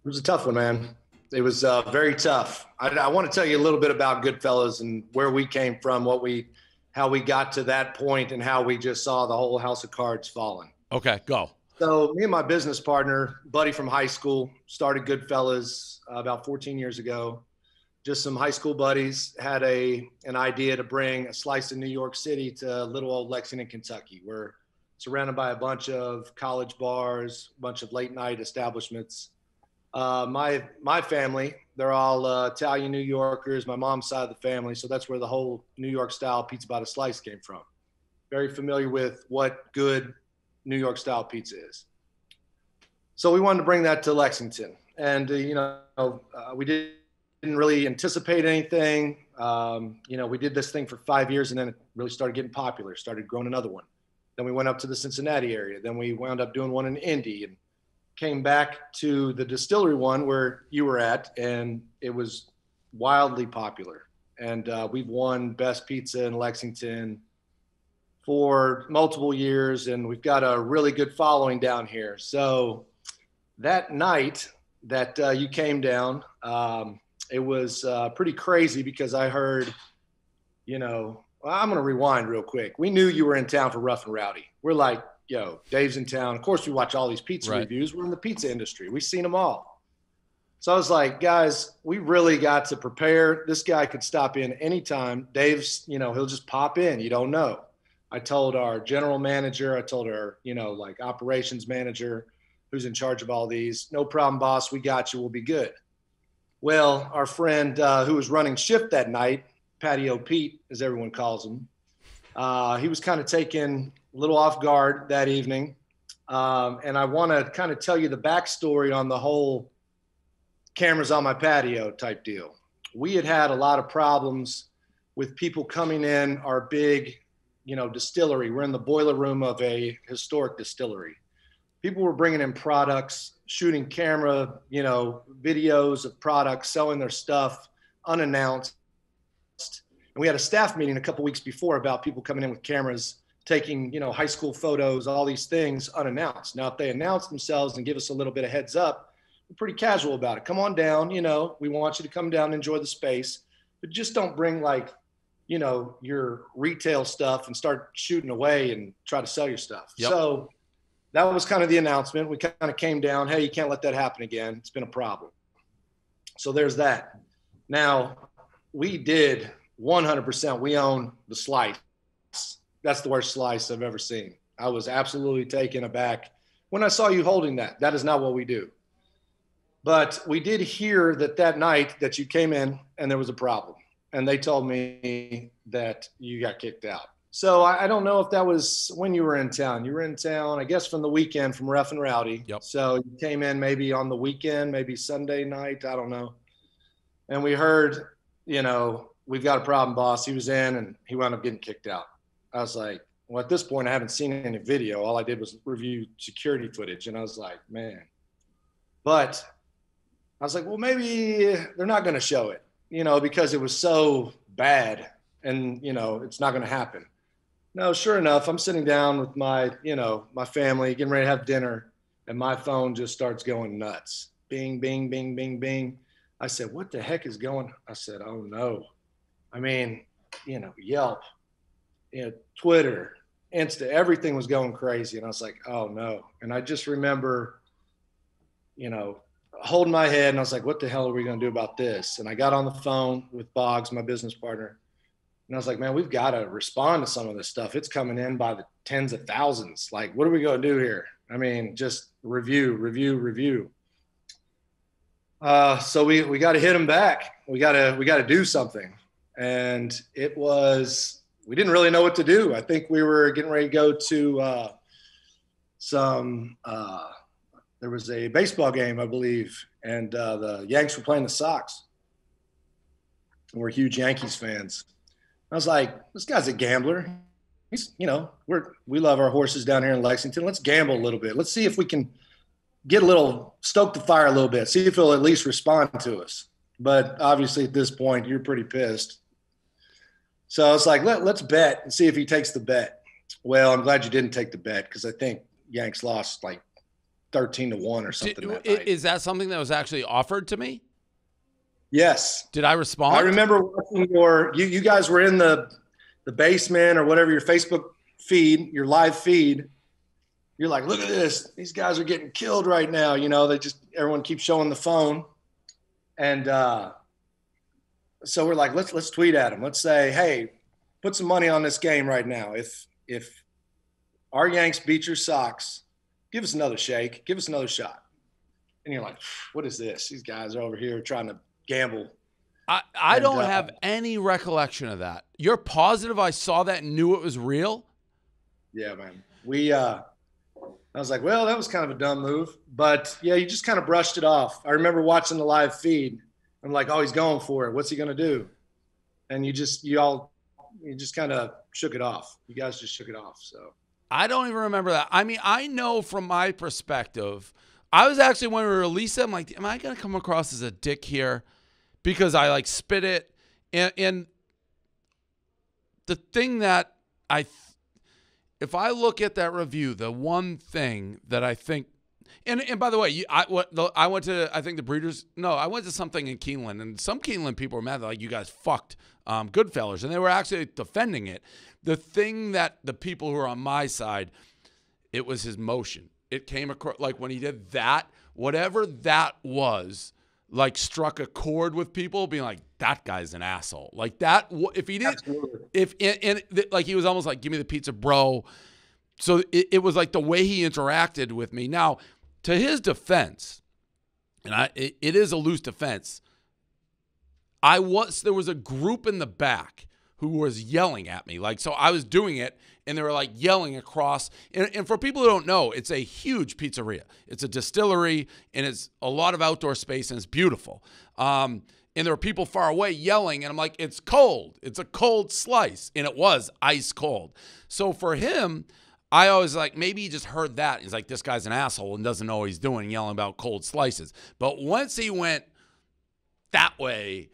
was a tough one, man. It was very tough. I want to tell you a little bit about Goodfellas and where we came from, how we got to that point, and how we just saw the whole house of cards falling. Okay, go. So me and my business partner, buddy from high school, started Goodfellas about 14 years ago. Just some high school buddies had an idea to bring a slice of New York City to little old Lexington, Kentucky. We're surrounded by a bunch of college bars, a bunch of late night establishments. My family, they're all Italian New Yorkers, my mom's side of the family. So that's where the whole New York style pizza by the slice came from. Very familiar with what good New York style pizza is. So we wanted to bring that to Lexington, and we didn't really anticipate anything. We did this thing for 5 years, and then it really started getting popular, started growing another one. Then we went up to the Cincinnati area. Then we wound up doing one in Indy, and came back to the distillery one where you were at, and it was wildly popular. And we've won Best Pizza in Lexington for multiple years, and we've got a really good following down here. So that night that you came down, it was pretty crazy because I heard, well, I'm going to rewind real quick. We knew you were in town for Rough and Rowdy. We're like, yo, Dave's in town. Of course, we watch all these pizza reviews. We're in the pizza industry. We've seen them all. So I was like, guys, we really got to prepare. This guy could stop in anytime. Dave's, he'll just pop in. You don't know. I told our general manager, I told our, operations manager who's in charge of all these, no problem, boss. We got you. We'll be good. Well, our friend who was running shift that night, Patio Pete, as everyone calls him, he was kind of taken a little off guard that evening. And I want to kind of tell you the backstory on the whole cameras on my patio type deal. We had a lot of problems with people coming in our big, distillery. We're in the boiler room of a historic distillery. People were bringing in products, shooting camera, videos of products, selling their stuff unannounced. And we had a staff meeting a couple weeks before about people coming in with cameras, taking, high school photos, all these things unannounced. Now, if they announce themselves and give us a little bit of heads up, we're pretty casual about it. Come on down, we want you to come down and enjoy the space, but just don't bring your retail stuff and start shooting away and try to sell your stuff. Yep. So that was kind of the announcement. We kind of came down, hey, you can't let that happen again. It's been a problem. So there's that. Now, we did 100%. We own the slice. That's the worst slice I've ever seen. I was absolutely taken aback when I saw you holding that. That is not what we do. But we did hear that night that you came in and there was a problem. And they told me that you got kicked out. So I don't know if that was when you were in town. You were in town, I guess, from the weekend from Rough and Rowdy. Yep. So you came in maybe on the weekend, maybe Sunday night. I don't know. And we heard, we've got a problem, boss. He was in and he wound up getting kicked out. I was like, well, at this point, I haven't seen any video. All I did was review security footage. And I was like, man. But I was like, well, maybe they're not going to show it, because it was so bad and, it's not going to happen. No, sure enough, I'm sitting down with my, my family, getting ready to have dinner, and my phone just starts going nuts. Bing, bing, bing, bing, bing. I said, what the heck is going on? I said, oh, no. I mean, Yelp, Twitter, Insta, everything was going crazy. And I was like, oh, no. And I just remember, holding my head, and I was like, what the hell are we going to do about this? And I got on the phone with Boggs, my business partner. And I was like, man, we've got to respond to some of this stuff. It's coming in by the tens of thousands. Like, what are we going to do here? I mean, just review. So we got to hit them back. We got to do something. And we didn't really know what to do. I think we were getting ready to go to there was a baseball game, I believe. And the Yanks were playing the Sox. And we're huge Yankees fans. I was like, this guy's a gambler. He's, we love our horses down here in Lexington. Let's gamble a little bit. Let's see if we can stoke the fire a little bit, see if he'll at least respond to us. But obviously at this point, you're pretty pissed. So I was like, let's bet and see if he takes the bet. Well, I'm glad you didn't take the bet because I think Yanks lost like 13-1 or something that night. Is that something that was actually offered to me? Yes. Did I respond? I remember watching you guys were in the basement or whatever, your Facebook feed, your live feed. You're like, look at this. These guys are getting killed right now. Everyone keeps showing the phone. And so we're like, let's tweet at them. Let's say, hey, put some money on this game right now. If our Yanks beat your Sox, give us another shake. Give us another shot. And you're like, what is this? These guys are over here trying to gamble. I don't have any recollection of that. You're positive I saw that and knew it was real? Yeah, man. I was like, well, that was kind of a dumb move. But, yeah, you just kind of brushed it off. I remember watching the live feed. I'm like, oh, he's going for it. What's he going to do? And you just kind of shook it off. You guys just shook it off. So I don't even remember that. I mean, I know from my perspective, I was actually, when we released it, I'm like, am I going to come across as a dick here? Because I spit it. And the thing that if I look at that review, the one thing that I think, and by the way, I went to, I think the Breeders, no, I went to something in Keeneland, and some Keeneland people were mad, like, you guys fucked Goodfellas, and they were actually defending it. The thing that the people who are on my side, it was his motion. It came across, like when he did that, whatever that was, like struck a chord with people, being like, that guy's an asshole. Like that, if he didn't, like he was almost like, give me the pizza, bro. So it was like the way he interacted with me. Now, to his defense, and it is a loose defense, there was a group in the back who was yelling at me. Like, so I was doing it, and they were like yelling across. And for people who don't know, it's a huge pizzeria. It's a distillery, and it's a lot of outdoor space, and it's beautiful. And there were people far away yelling, and I'm like, it's cold. It's a cold slice. And it was ice cold. So for him, I always like, maybe he just heard that. He's like, this guy's an asshole and doesn't know what he's doing, yelling about cold slices. But once he went that way,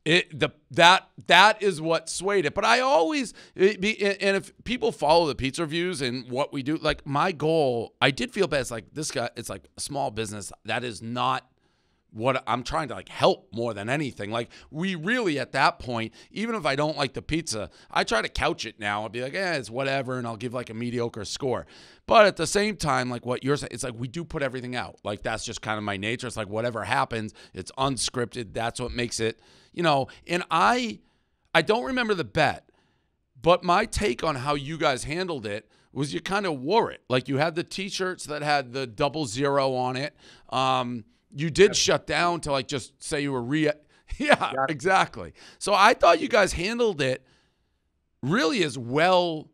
that is what swayed it. But I always, and if people follow the pizza reviews and what we do, like my goal, I did feel bad. It's like this guy, it's like a small business. That is not what I'm trying to like help more than anything. Like we really at that point, even if I don't like the pizza, I try to couch it now. I'll be like, it's whatever, and I'll give like a mediocre score. But at the same time, like what you're saying, it's like we do put everything out. Like that's just kind of my nature. It's like whatever happens, it's unscripted. That's what makes it, and I don't remember the bet, but my take on how you guys handled it was you kind of wore it. Like you had the T-shirts that had the 00 on it. You did shut down to like just say you were yeah, exactly. So I thought you guys handled it really as well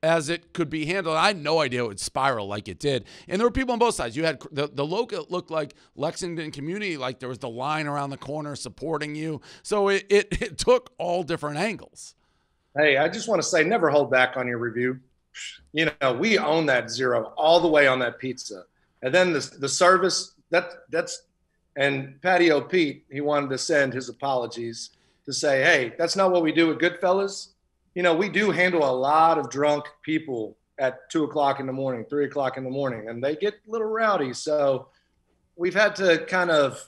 as it could be handled. I had no idea it would spiral like it did. And there were people on both sides. You had the logo looked like Lexington community, like there was the line around the corner supporting you. So it took all different angles. Hey, I just want to say, never hold back on your review. We own that 0 all the way on that pizza. And then the service, and Patio Pete, he wanted to send his apologies to say, hey, that's not what we do at Goodfellas. We do handle a lot of drunk people at 2 o'clock in the morning, 3 o'clock in the morning, and they get a little rowdy. So we've had to kind of,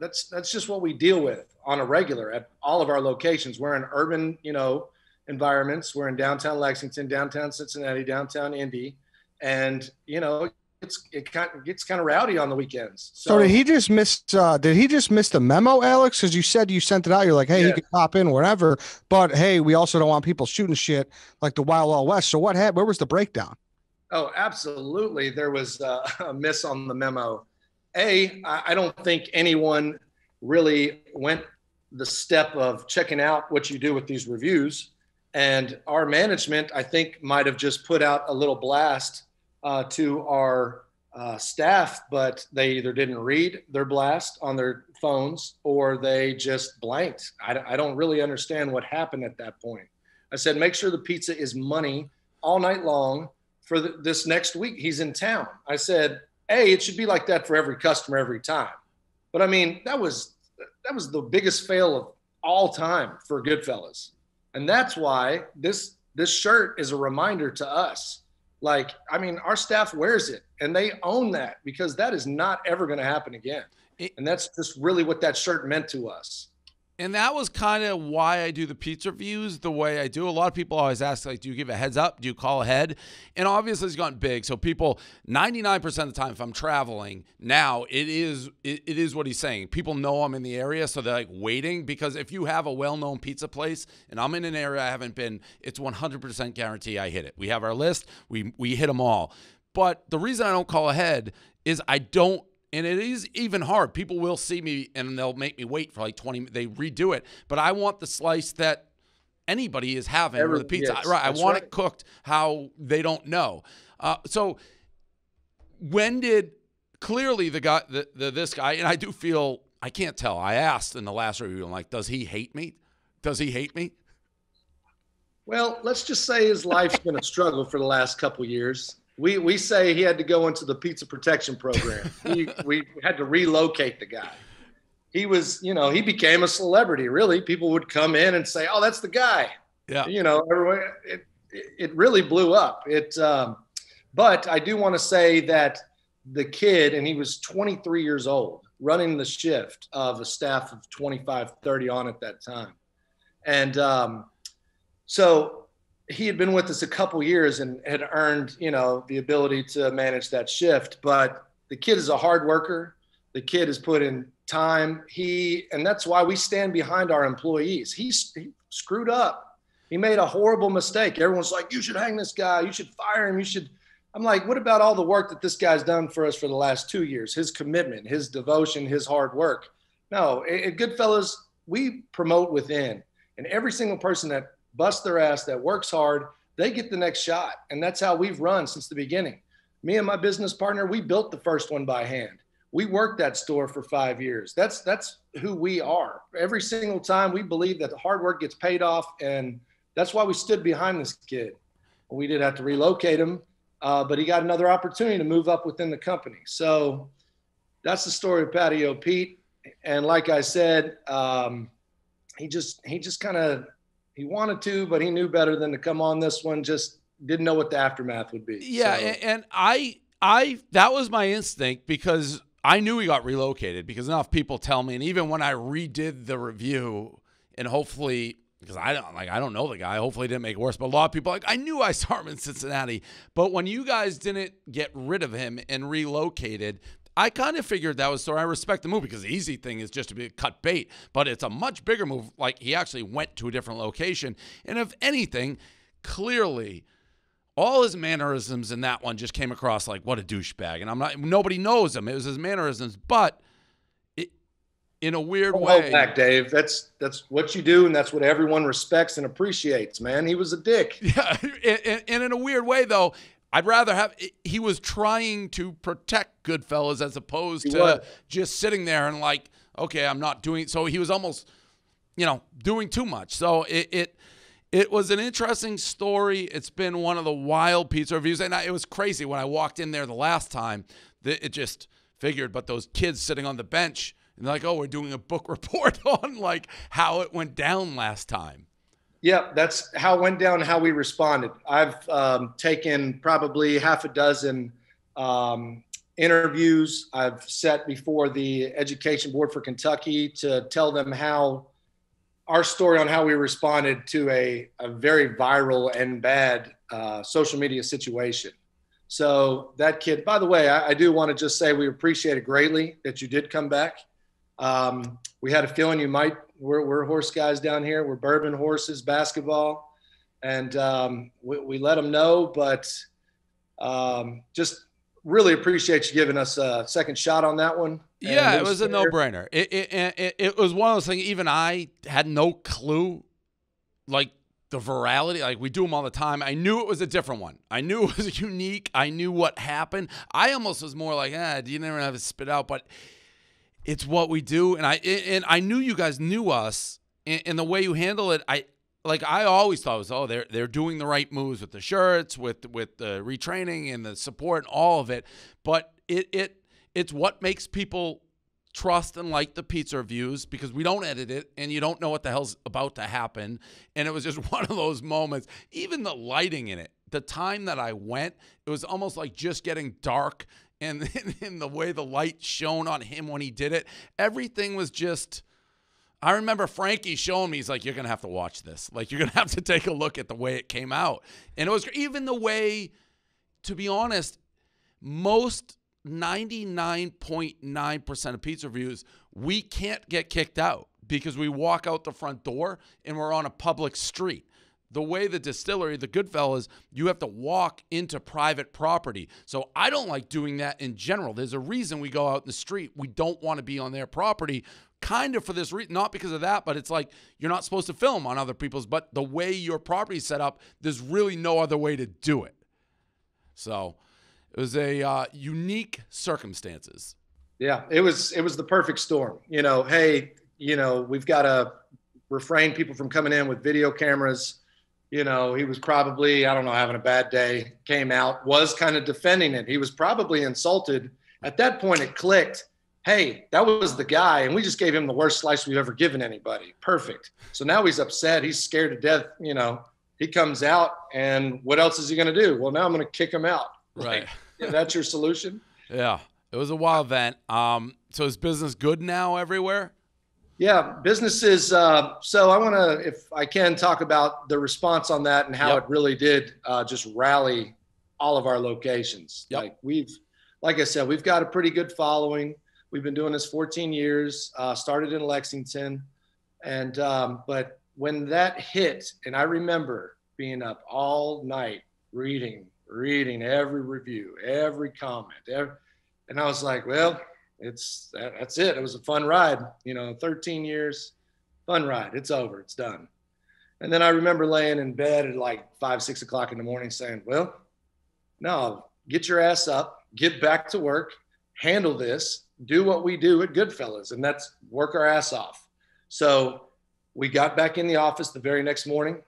that's just what we deal with on a regular at all of our locations. We're in urban, environments. We're in downtown Lexington, downtown Cincinnati, downtown Indy, and, it gets kind of rowdy on the weekends. So did he just miss? Did he just miss the memo, Alex? Because you said you sent it out. You're like, hey, he could pop in wherever, but hey, we also don't want people shooting shit like the Wild Wild West. So what happened? Where was the breakdown? Oh, absolutely. There was a miss on the memo. I don't think anyone really went the step of checking out what you do with these reviews, and our management, I think, might have just put out a little blast to our staff, but they either didn't read their blast on their phones or they just blanked. I don't really understand what happened at that point. I said, make sure the pizza is money all night long for this next week. He's in town. I said, hey, it should be like that for every customer every time. But I mean, that was the biggest fail of all time for Goodfellas. And that's why this shirt is a reminder to us. Like, I mean, our staff wears it and they own that because that is not ever going to happen again. And that's just really what that shirt meant to us. And that was kind of why I do the pizza reviews the way I do. A lot of people always ask, like, do you give a heads up? Do you call ahead? And obviously it's gotten big. So people, 99% of the time, if I'm traveling now, it is what he's saying. People know I'm in the area, so they're like waiting, because if you have a well-known pizza place and I'm in an area I haven't been, it's 100% guarantee I hit it. We have our list. We hit them all. But the reason I don't call ahead is I don't. And it is even hard. People will see me and they'll make me wait for like 20 minutes. They redo it. But I want the slice that anybody is having with the pizza. Yes, right. I want it cooked how they don't know. So when did clearly the guy, this guy, and I do feel, I can't tell. I asked in the last review, I'm like, does he hate me? Does he hate me? Well, let's just say his life's been a struggle for the last couple of years. We say he had to go into the pizza protection program. We had to relocate the guy. He was, he became a celebrity, really. People would come in and say, oh, that's the guy. Yeah. You know, everyone, it really blew up. But I do want to say that the kid, and he was 23 years old, running the shift of a staff of 25, 30 on at that time. And so he had been with us a couple years and had earned, you know, the ability to manage that shift. But the kid is a hard worker. The kid has put in time. And that's why we stand behind our employees. He screwed up. He made a horrible mistake. Everyone's like, you should hang this guy. You should fire him. I'm like, what about all the work that this guy's done for us for the last 2 years? His commitment, his devotion, his hard work. No, at Goodfellas, we promote within. And every single person that busts their ass, that works hard, they get the next shot. And that's how we've run since the beginning. Me and my business partner, we built the first one by hand. We worked that store for 5 years. That's who we are. Every single time we believe that the hard work gets paid off. And that's why we stood behind this kid. We did have to relocate him, but he got another opportunity to move up within the company. So that's the story of Patio Pete. And like I said, he just kind of, he wanted to, but he knew better than to come on this one. Just didn't know what the aftermath would be. Yeah, so. And I that was my instinct, because I knew he got relocated, because enough people tell me, and even when I redid the review, and hopefully, because I don't know the guy, hopefully it didn't make it worse, but a lot of people I knew I saw him in Cincinnati, but when you guys didn't get rid of him and relocated, I kind of figured that was, so I respect the move, because the easy thing is just to be cut bait, but it's a much bigger move. Like, he actually went to a different location. And if anything, clearly all his mannerisms in that one just came across like, what a douchebag. And nobody knows him. It was his mannerisms, but in a weird way. Hold back, Dave. That's what you do, and that's what everyone respects and appreciates, man. He was a dick. Yeah, and in a weird way, though, I'd rather have – he was trying to protect Goodfellas as opposed to just sitting there and like, okay, I'm not doing – so he was almost, doing too much. So it was an interesting story. It's been one of the wild pizza reviews. And it was crazy when I walked in there the last time. It just figured, but those kids sitting on the bench and they're like, oh, we're doing a book report on like how it went down last time. Yeah, that's how it went down, how we responded. I've taken probably half a dozen interviews. I've sat before the Education Board for Kentucky to tell them how our story on how we responded to a very viral and bad social media situation. So that kid, by the way, I do want to just say we appreciate it greatly that you did come back. We had a feeling you might. We're horse guys down here. We're bourbon horses, basketball. And we let them know, but just really appreciate you giving us a second shot on that one. Yeah, it was a no-brainer. It was one of those things, even I had no clue, like, the virality. Like, we do them all the time. I knew it was a different one. I knew it was unique. I knew what happened. I almost was more like, you never have to spit out, but it's what we do. And I knew you guys knew us, and the way you handle it, I always thought it was, they're doing the right moves with the shirts, with the retraining and the support and all of it. But it's what makes people trust and like the pizza reviews, because we don't edit it and you don't know what the hell's about to happen. And it was just one of those moments. Even the lighting in it, the time that I went, it was almost like just getting dark. And in the way the light shone on him when he did it, everything was just, I remember Frankie showing me, he's like, you're going to have to watch this. Like, you're going to have to take a look at the way it came out. And it was even the way, to be honest, most 99.9% of pizza reviews, we can't get kicked out because we walk out the front door and we're on a public street. The way the distillery, the Goodfellas, you have to walk into private property. So I don't like doing that in general. There's a reason we go out in the street. We don't want to be on their property, kind of for this reason, not because of that, but it's like you're not supposed to film on other people's, but the way your property's set up, there's really no other way to do it. So it was a unique circumstances. Yeah, it was the perfect storm. We've got to refrain people from coming in with video cameras. He was probably, I don't know, having a bad day, came out, was kind of defending it. He was probably insulted. At that point, it clicked. hey, that was the guy, and we just gave him the worst slice we've ever given anybody. Perfect. So now he's upset. He's scared to death. You know, he comes out, and what else is he going to do? Well, now I'm going to kick him out. Right. Like, that's your solution? Yeah. It was a wild event. So is business good now everywhere? Yeah, businesses. So I want to, if I can, talk about the response on that and how it really did just rally all of our locations. Yep. Like I said, we've got a pretty good following. We've been doing this 14 years, started in Lexington. And, but when that hit, and I remember being up all night reading every review, every comment, and I was like, well, that's it. It was a fun ride, 13 years, fun ride. It's over. It's done. And then I remember laying in bed at like 5, 6 o'clock in the morning saying, well, no, get your ass up, get back to work, handle this, do what we do at Goodfellas, and that's work our ass off. So we got back in the office the very next morning.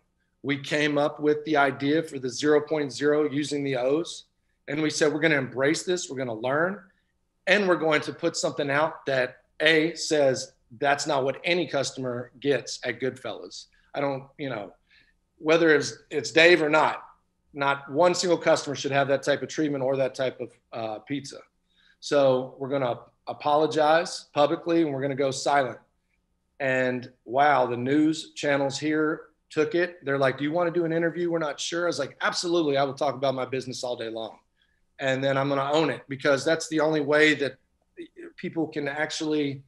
We came up with the idea for the 0.0 using the O's. And we said, we're going to embrace this. We're going to learn. And we're going to put something out that says that's not what any customer gets at Goodfellas. I don't, whether it's Dave or not one single customer should have that type of treatment or that type of pizza. So we're going to apologize publicly and we're going to go silent. And wow, the news channels here took it. They're like, do you want to do an interview? We're not sure. I was like, absolutely. I will talk about my business all day long. And then I'm going to own it, because that's the only way that people can actually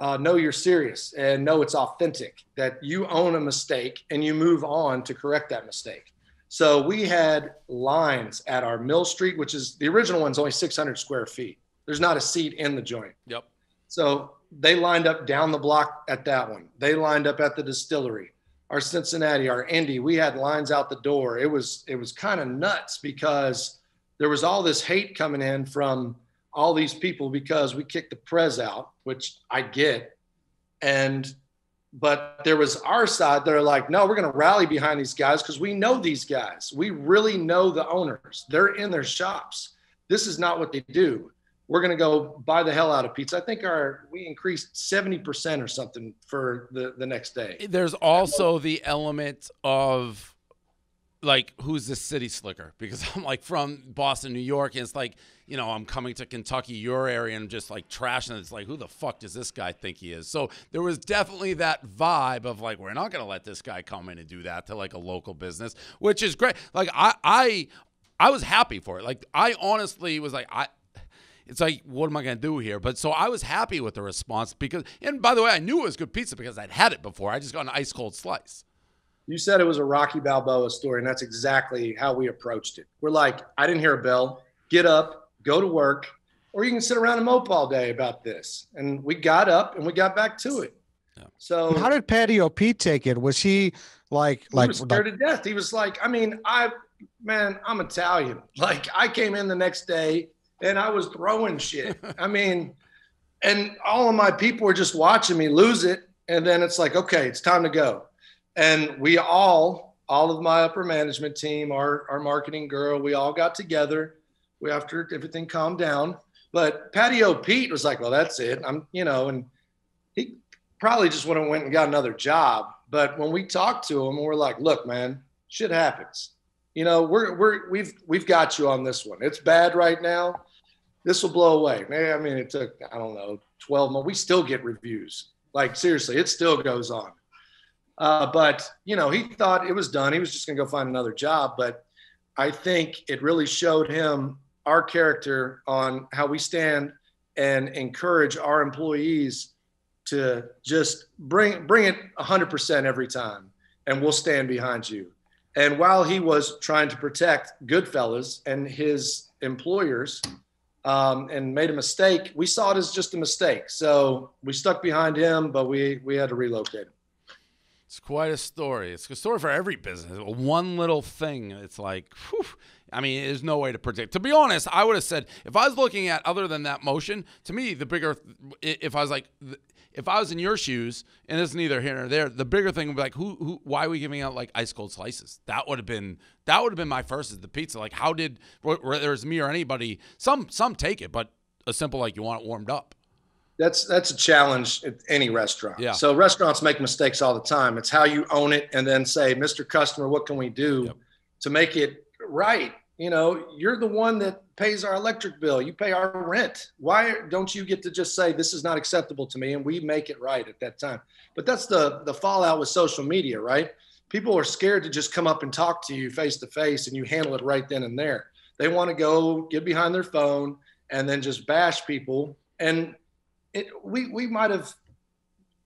know you're serious and know it's authentic, that you own a mistake and you move on to correct that mistake. So we had lines at our Mill Street, which is the original one's only 600 square feet. There's not a seat in the joint. Yep. So they lined up down the block at that one. They lined up at the distillery. Our Cincinnati, our Indy, we had lines out the door. It was kind of nuts, because there was all this hate coming in from all these people because we kicked the Prez out, which I get. But there was our side that are like, no, we're going to rally behind these guys because we know these guys. We really know the owners. They're in their shops. This is not what they do. We're going to go buy the hell out of pizza. I think we increased 70% or something for the next day. There's also the element of, like, who's the city slicker? Because I'm like from Boston, New York, and it's like, I'm coming to Kentucky, your area, and just like trashing it. It's like, who the fuck does this guy think he is? So there was definitely that vibe of like, we're not going to let this guy come in and do that to like a local business, which is great. Like I was happy for it. Like I honestly was like, it's like, what am I going to do here? But so I was happy with the response because, and by the way, I knew it was good pizza because I'd had it before. I just got an ice cold slice. You said it was a Rocky Balboa story, and that's exactly how we approached it. We're like, I didn't hear a bell. Get up, go to work, or you can sit around and mope all day about this. And we got up and we got back to it. Yeah. So how did Patio Pete take it? Was he like he was scared to death? He was like, I'm Italian. Like I came in the next day and I was throwing shit. And all of my people were just watching me lose it. And then it's like, okay, it's time to go. And we all of my upper management team, our marketing girl, we all got together after everything calmed down. But Patio Pete was like, well, that's it. And he probably just went and got another job. But when we talked to him, we're like, look, man, shit happens. We've got you on this one. It's bad right now. This will blow away. It took, 12 months. We still get reviews. Like, seriously, it still goes on. But he thought it was done. He was just going to go find another job. But I think it really showed him our character on how we stand and encourage our employees to just bring it 100% every time. And we'll stand behind you. And while he was trying to protect Goodfellas and his employers and made a mistake, we saw it as just a mistake. So we stuck behind him, but we had to relocate him. It's quite a story. It's a story for every business. One little thing, it's like, whew. There's no way to predict. To be honest, I would have said, if I was looking at other than that motion, to me, the bigger, if I was in your shoes, and it's neither here nor there, the bigger thing would be like, why are we giving out like ice cold slices? That would have been my first is the pizza. Like, whether it's me or anybody, some take it, but a simple, like, you want it warmed up. That's a challenge at any restaurant. Yeah. So restaurants make mistakes all the time. It's how you own it and then say, Mr. Customer, what can we do to make it right? You know, you're the one that pays our electric bill. You pay our rent. Why don't you get to just say, this is not acceptable to me, and we make it right at that time? But that's the fallout with social media, right? People are scared to just come up and talk to you face to face, and you handle it right then and there. They want to go get behind their phone and then just bash people. And we might have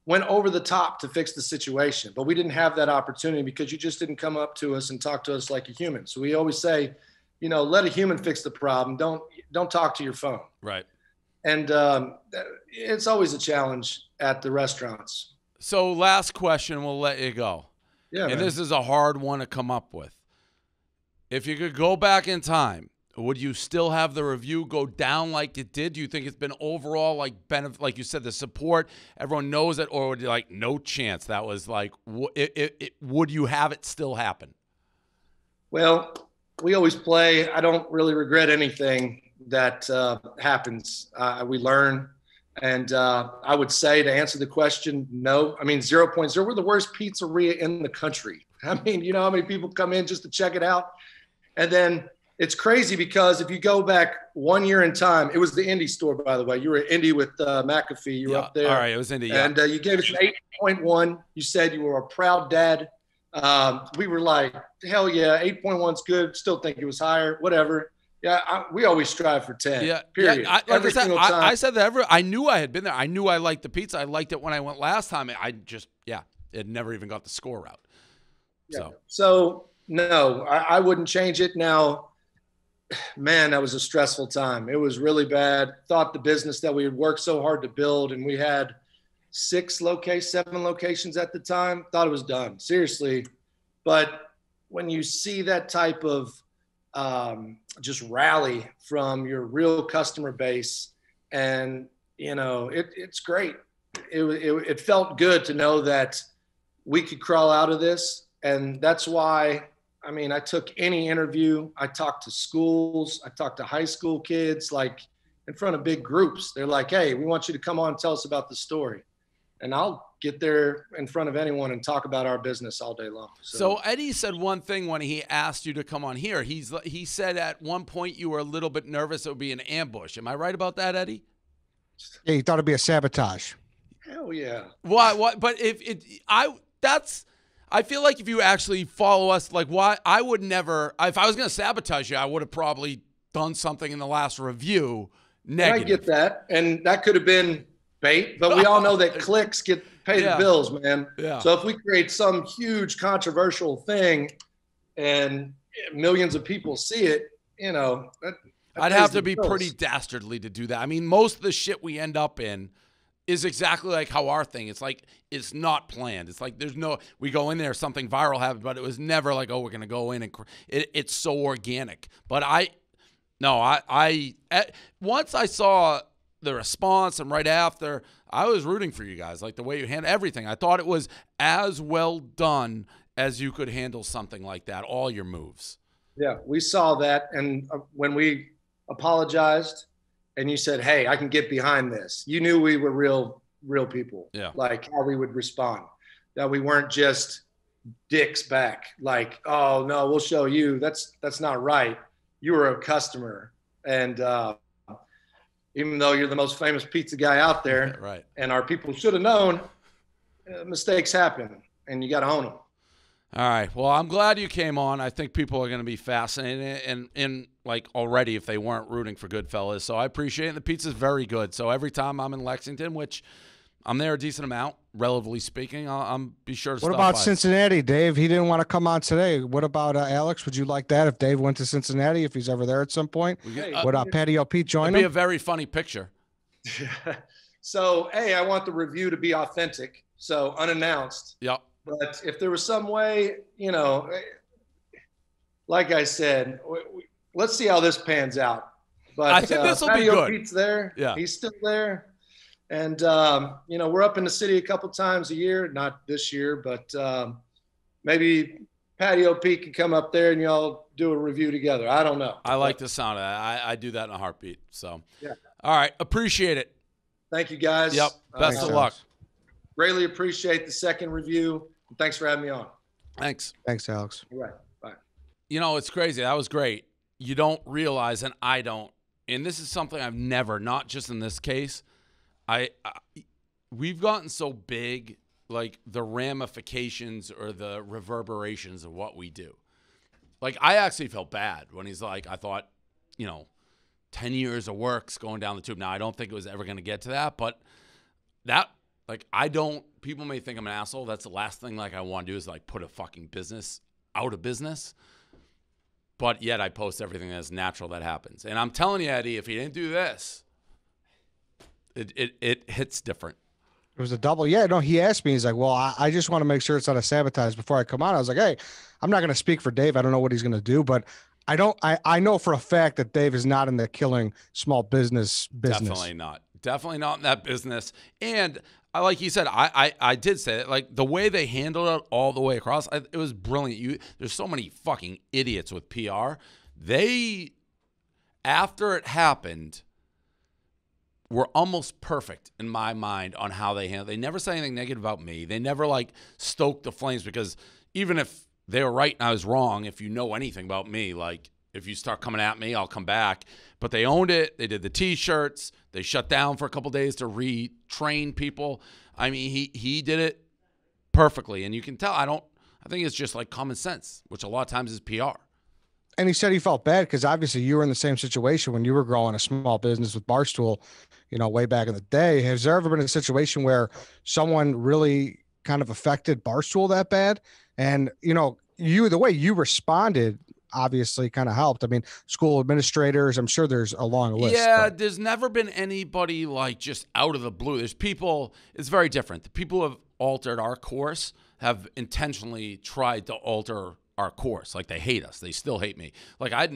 went over the top to fix the situation, but we didn't have that opportunity because you just didn't come up to us and talk to us like a human. So we always say, you know, let a human fix the problem. Don't talk to your phone. Right. And it's always a challenge at the restaurants. So last question, we'll let you go. Yeah, and man. This is a hard one to come up with. If you could go back in time, would you still have the review go down like it did? Do you think it's been overall like benefit, like you said, the support, everyone knows it, or would you like no chance? That was like, would you have it still happen? Well, we always play. I don't really regret anything that happens. We learn. And I would say, to answer the question, no. I mean, 0.0. We're the worst pizzeria in the country. I mean, you know how many people come in just to check it out? And then it's crazy because if you go back 1 year in time, it was the Indy store, by the way. You were at Indy with McAfee. You were up there. All right, it was Indy. Yeah. And you gave us an 8.1. You said you were a proud dad. We were like, hell yeah, 8.1 is good. Still think it was higher, whatever. Yeah, we always strive for 10. Yeah, period. Yeah, every single time. I said that I knew I had been there. I knew I liked the pizza. I liked it when I went last time. It never even got the score out. So no, I wouldn't change it. Now, man, that was a stressful time. It was really bad. Thought the business that we had worked so hard to build, and we had 7 locations at the time, thought it was done, seriously. But when you see that type of just rally from your real customer base, and you know, it's great. It felt good to know that we could crawl out of this. And that's why, I mean, I took any interview. I talked to schools. I talked to high school kids, like in front of big groups. They're like, hey, we want you to come on and tell us about the story. And I'll get there in front of anyone and talk about our business all day long. So Eddie said one thing when he asked you to come on here. He said at one point you were a little bit nervous it would be an ambush. Am I right about that, Eddie? Yeah, you thought it'd be a sabotage. Hell yeah. Why? What? But I feel like if you actually follow us, like why I would never. If I was going to sabotage you, I would have probably done something in the last review negative. I get that, and that could have been bait, but we all know that clicks pay the bills, man. Yeah. So if we create some huge controversial thing and millions of people see it, you know, I'd have to be pretty dastardly to do that. I mean, most of the shit we end up in is exactly like how our thing. It's like it's not planned. It's like we go in there, something viral happened, but it was never like, oh, we're gonna go in and it's so organic. But once I saw the response and right after, I was rooting for you guys, like the way you handle everything. I thought it was as well done as you could handle something like that, all your moves. Yeah, we saw that. And when we apologized and you said, hey, I can get behind this, you knew we were real people. Yeah. Like how we would respond, that we weren't just dicks back. Like, oh no, we'll show you. That's not right. You were a customer. And, even though you're the most famous pizza guy out there, right, and our people should have known, mistakes happen, and you got to own them. All right. Well, I'm glad you came on. I think people are going to be fascinated and like already if they weren't rooting for Goodfellas. So I appreciate it. The pizza's very good. So every time I'm in Lexington, which I'm there a decent amount, relatively speaking, I'm be sure to stop by. What about Cincinnati, Dave? He didn't want to come on today. What about Alex? Would you like that if Dave went to Cincinnati, if he's ever there at some point? Would Patio Pete join him? It'd be a very funny picture. So, hey, I want the review to be authentic, so unannounced. Yep. But if there was some way, you know, like I said, let's see how this pans out. But I think this will be good. Pete's there. Yeah. He's still there. And, you know, we're up in the city a couple times a year, not this year, but maybe Patio Pete can come up there and y'all do a review together. I don't know. I like the sound of that. I do that in a heartbeat. So, yeah. All right. Appreciate it. Thank you, guys. Yep. Best of luck. Greatly appreciate the second review. And thanks for having me on. Thanks. Thanks, Alex. All right. Bye. You know, it's crazy. That was great. You don't realize, and I don't, and this is something I've never, not just in this case, we've gotten so big, like the ramifications or the reverberations of what we do. Like, I actually felt bad when he's like, I thought, 10 years of work's going down the tube. Now, I don't think it was ever going to get to that, but people may think I'm an asshole. That's the last thing, I want to do is, put a fucking business out of business. But yet I post everything that's natural that happens. And I'm telling you, Eddie, if he didn't do this, it hits different. It was a double. Yeah, no, he asked me. He's like, well, I just want to make sure it's not a sabotage before I come on. I was like, hey, I'm not going to speak for Dave. I don't know what he's going to do, but I know for a fact that Dave is not in the killing small business. Definitely not. Definitely not in that business. And like you said, I did say it. The way they handled it all the way across, it was brilliant. There's so many fucking idiots with PR. They, after it happened, were almost perfect in my mind on how they handled it. They never said anything negative about me. They never stoked the flames, because even if they were right and I was wrong, if you know anything about me, if you start coming at me, I'll come back. But they owned it. They did the T-shirts. They shut down for a couple days to retrain people. I mean, he did it perfectly. And you can tell, I think it's just common sense, which a lot of times is PR. And he said he felt bad because obviously you were in the same situation when you were growing a small business with Barstool, way back in the day. Has there ever been a situation where someone really kind of affected Barstool that bad? And, the way you responded obviously kind of helped. I mean, school administrators, I'm sure there's a long list. Yeah, there's never been anybody just out of the blue. There's people, it's very different. The people who have altered our course have intentionally tried to alter our course. They hate us. They still hate me. I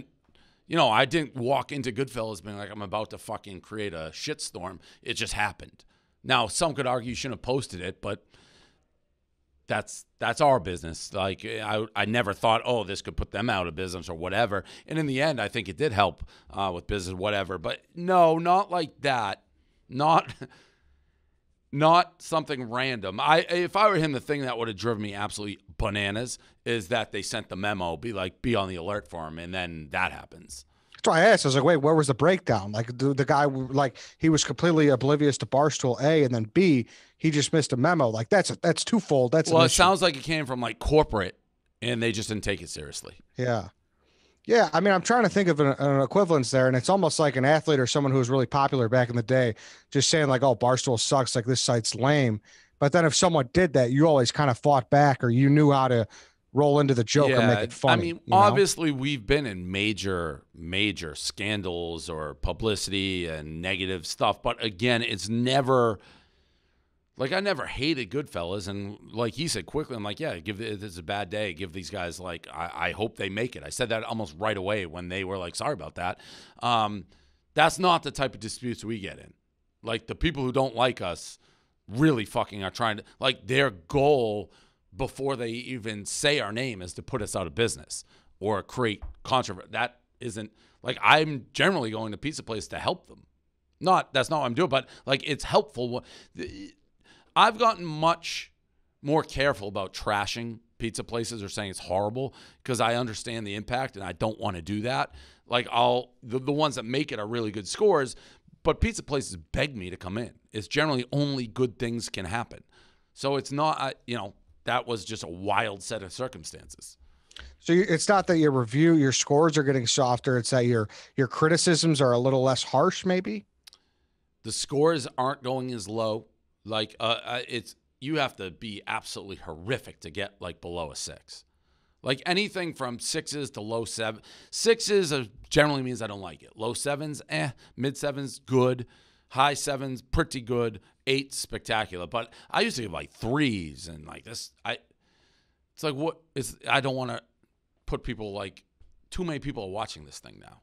didn't walk into Goodfellas being I'm about to fucking create a shitstorm. It just happened. Now, some could argue you shouldn't have posted it, but that's our business. I never thought, this could put them out of business or whatever. And in the end, I think it did help with business, whatever. But no, not like that. Not something random. If I were him, the thing that would have driven me absolutely bananas is that they sent the memo, be on the alert for him, and then that happens. That's why I asked. I was like, wait, where was the breakdown? The guy, he was completely oblivious to Barstool, A, and then B, he just missed a memo. That's twofold. Well, it sounds like it came from corporate, and they just didn't take it seriously. Yeah. Yeah, I mean, I'm trying to think of an equivalence there, and it's almost like an athlete or someone who was really popular back in the day just saying oh, Barstool sucks, this site's lame. But then if someone did that, you always kind of fought back, or you knew how to roll into the joke or make it funny. I mean, obviously we've been in major scandals or publicity and negative stuff, but again, it's never I never hated Goodfellas, and he said quickly, I'm this is a bad day. Give these guys I hope they make it. I said that almost right away when they were sorry about that. That's not the type of disputes we get in. The people who don't like us really fucking are trying to their goal before they even say our name is to put us out of business or create controversy. That isn't I'm generally going to pizza place to help them. That's not what I'm doing, but it's helpful. I've gotten much more careful about trashing pizza places or saying it's horrible because I understand the impact and I don't want to do that. The ones that make it are really good scores, but pizza places beg me to come in. It's generally only good things can happen. So it's not, that was just a wild set of circumstances. So it's not that your scores are getting softer. It's that your criticisms are a little less harsh, maybe? The scores aren't going as low. You have to be absolutely horrific to get below a 6. Anything from 6s to low 7. 6s generally means I don't like it. Low 7s, mid 7s, good. High 7s, pretty good. 8, spectacular. But I used to give 3s and this. It's what is? I don't want to put people too many people are watching this thing now.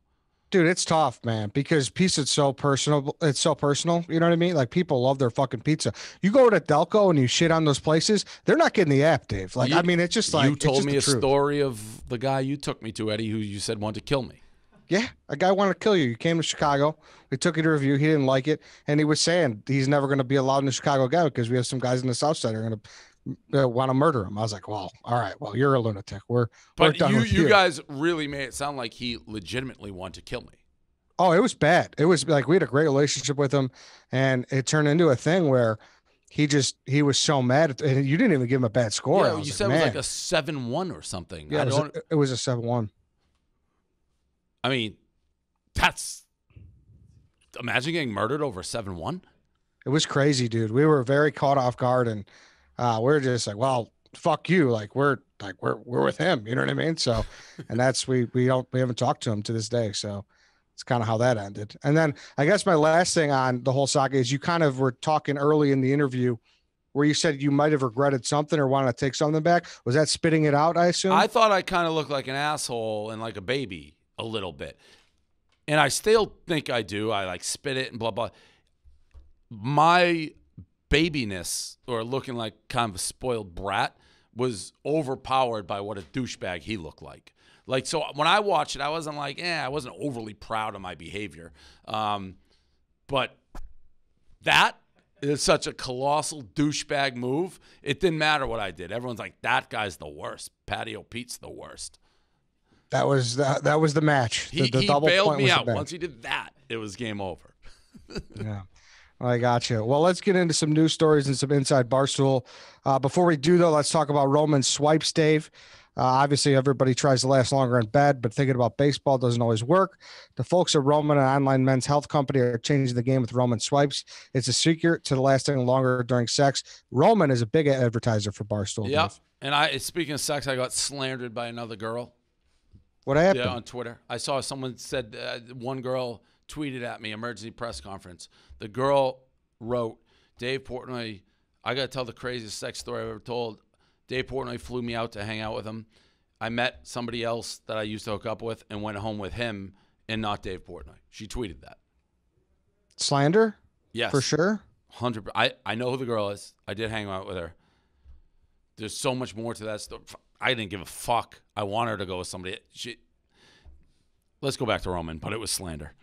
Dude, it's tough, man, because pizza's so personal. It's so personal. You know what I mean? People love their fucking pizza. You go to Delco and you shit on those places, they're not getting the app, Dave. I mean, it's just you told me a story of the guy you took me to, Eddie, who you said wanted to kill me. Yeah, a guy wanted to kill you. You came to Chicago. We took you to review. He didn't like it, and he was saying he's never going to be allowed in Chicago again because we have some guys in the South Side who are going to want to murder him. I was like, well, all right, well, you're a lunatic. We're done with you guys really made it sound like he legitimately wanted to kill me. Oh, it was bad. It was like we had a great relationship with him, and it turned into a thing where he was so mad, and you didn't even give him a bad score. Yeah, you said it was like a 7-1 or something. Yeah, it was a 7-1. I mean, imagine getting murdered over 7-1. It was crazy, dude. We were very caught off guard, and we're just like, well, fuck you. Like we're with him. You know what I mean? So, and that's we haven't talked to him to this day. So it's kind of how that ended. And then I guess my last thing on the whole saga is you kind of were talking early in the interview where you said you might have regretted something or wanted to take something back. Was that spitting it out, I assume? I thought I kind of looked like an asshole and like a baby a little bit. And I still think I do. I like spit it and blah, blah. My babiness or looking like kind of a spoiled brat was overpowered by what a douchebag he looked like. Like, so when I watched it, I wasn't like, I wasn't overly proud of my behavior. But that is such a colossal douchebag move. It didn't matter what I did. Everyone's like, that guy's the worst. Patio Pete's the worst. That was the match. The He double bailed point me was out. the match. Once he did that, it was game over. Yeah. I got you. Well, let's get into some news stories and some inside Barstool. Before we do, though, let's talk about Roman's swipes, Dave. Obviously, everybody tries to last longer in bed, but thinking about baseball doesn't always work. The folks at Roman, an online men's health company, are changing the game with Roman swipes. It's a secret to lasting longer during sex. Roman is a big advertiser for Barstool. Yeah. Dave. And speaking of sex, I got slandered by another girl. What happened? Yeah, on Twitter. I saw someone said, one girl tweeted at me, emergency press conference. The girl wrote, Dave Portnoy, I got to tell the craziest sex story I've ever told. Dave Portnoy flew me out to hang out with him. I met somebody else that I used to hook up with and went home with him and not Dave Portnoy. She tweeted that. Slander? Yes. For sure? 100%. I know who the girl is. I did hang out with her. There's so much more to that story. I didn't give a fuck. I want her to go with somebody. Let's go back to Roman, but it was slander.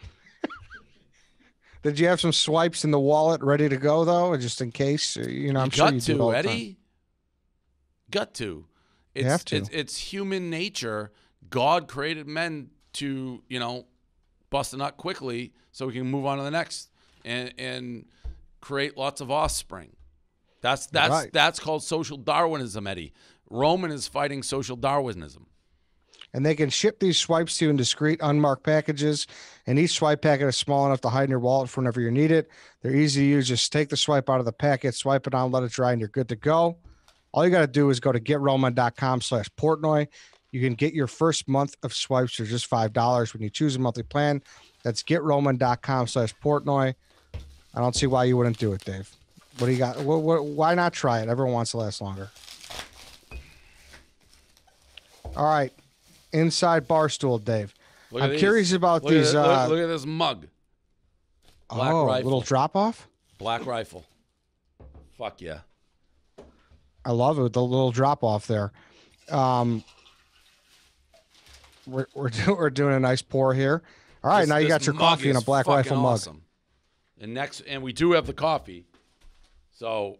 Did you have some swipes in the wallet ready to go, though, just in case? I'm sure you do all the time. Eddie. Got to. You have to. It's human nature. God created men to, bust a nut quickly so we can move on to the next and create lots of offspring. That's right. That's called social Darwinism, Eddie. Roman is fighting social Darwinism. And they can ship these swipes to you in discreet, unmarked packages. And each swipe packet is small enough to hide in your wallet for whenever you need it. They're easy to use. Just take the swipe out of the packet, swipe it on, let it dry, and you're good to go. All you got to do is go to GetRoman.com/Portnoy. You can get your first month of swipes for just $5 when you choose a monthly plan. That's GetRoman.com/Portnoy. I don't see why you wouldn't do it, Dave. What do you got? Why not try it? Everyone wants to last longer. All right. Inside Barstool, Dave. I'm curious about these. Look at this mug. Black rifle. Little drop off. Black rifle. Fuck yeah. I love it with the little drop off there. We're doing a nice pour here. All right, now you got your coffee in a Black Rifle mug. Awesome. And we do have the coffee. So,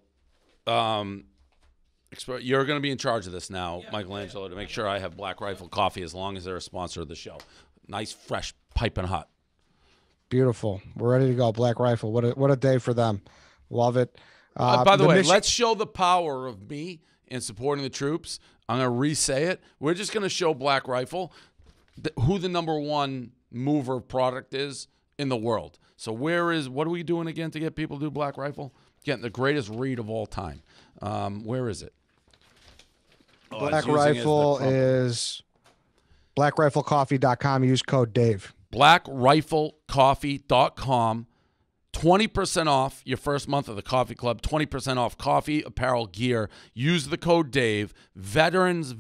you're going to be in charge of this now, Michelangelo, to make sure I have Black Rifle coffee as long as they're a sponsor of the show. Nice, fresh, piping hot. Beautiful. We're ready to go. Black Rifle. What a day for them. Love it. By the way, let's show the power of me in supporting the troops. I'm going to re-say it. We're just going to show Black Rifle who the number one mover product is in the world. So what are we doing again to get people to do Black Rifle? Getting the greatest read of all time. Where is it? Black Rifle is blackriflecoffee.com. Use code Dave. blackriflecoffee.com. 20% off your first month of the coffee club. 20% off coffee, apparel, gear. Use the code Dave. Veterans.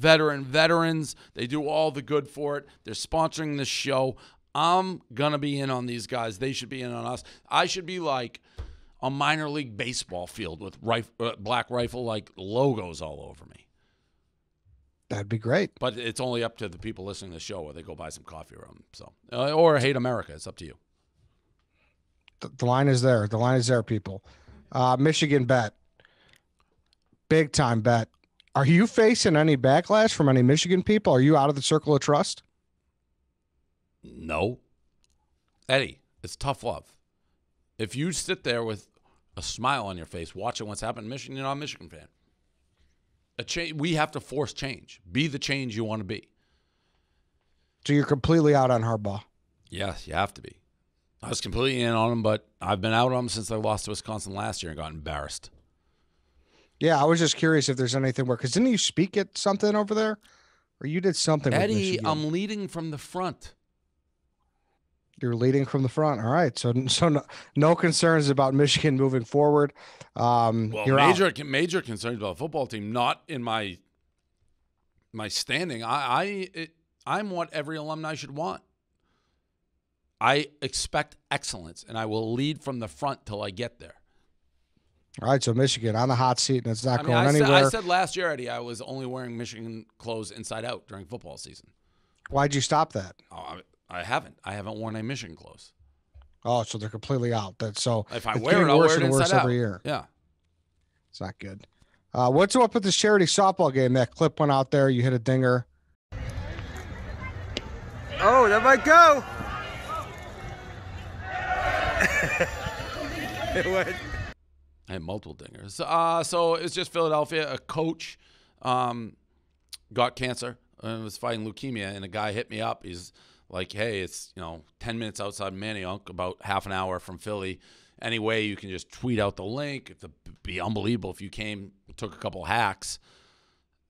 They do all the good for it. They're sponsoring this show. I'm going to be in on these guys. They should be in on us. I should be like a minor league baseball field with Black Rifle like logos all over me. That'd be great. But it's only up to the people listening to the show, where they go buy some coffee from them. So, or hate America. It's up to you. The line is there. The line is there, people. Michigan bet. Big time bet. Are you facing any backlash from any Michigan people? Are you out of the circle of trust? No. Eddie, it's tough love. If you sit there with a smile on your face watching what's happening in Michigan, you're not a Michigan fan. We have to force change. Be the change you want to be. So you're completely out on Harbaugh? Yes, you have to be. I was completely in on him, but I've been out on him since they lost to Wisconsin last year and got embarrassed. Yeah, I was just curious if there's anything where, because didn't you speak at something over there? Or you did something with Eddie, Michigan? I'm leading from the front. You're leading from the front. All right. So no concerns about Michigan moving forward. Well, you're major concerns about the football team, not in my standing. I'm what every alumni should want. I expect excellence, and I will lead from the front till I get there. All right, so Michigan on the hot seat, and it's not going anywhere. I said last year, Eddie, I was only wearing Michigan clothes inside out during football season. Why'd you stop that? I haven't. I haven't worn a Michigan clothes. Oh, so they're completely out. So if I wear it, I'll wear it inside out. Every year. Yeah. It's not good. What's up with this charity softball game? That clip went out there. You hit a dinger. Oh, that might go. It went. I had multiple dingers. So it's just Philadelphia. A coach got cancer and was fighting leukemia, and a guy hit me up. He's like, hey, it's 10 minutes outside Manayunk, about half an hour from Philly. Anyway, you can just tweet out the link. It'd be unbelievable if you took a couple hacks.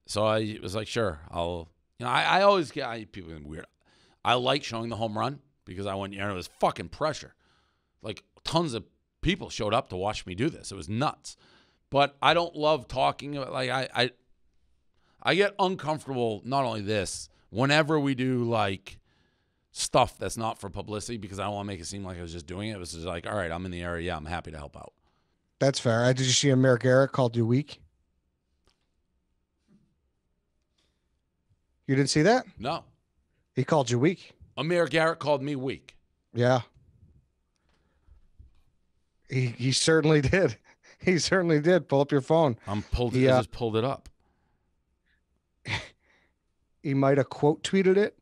So I was like, sure, I'll. I always get people are weird. I like showing the home run because I went, it was fucking pressure. Like tons of people showed up to watch me do this. It was nuts. But I don't love talking about, like, I get uncomfortable, not only this, whenever we do like stuff that's not for publicity, because I don't want to make it seem like I was just doing it. It was just like, all right, I'm in the area. Yeah, I'm happy to help out. That's fair. Did you see Amir Garrett called you weak? You didn't see that? No. He called you weak. Amir Garrett called me weak. Yeah. He certainly did. He certainly did. Pull up your phone. I just pulled it up. He might have quote tweeted it.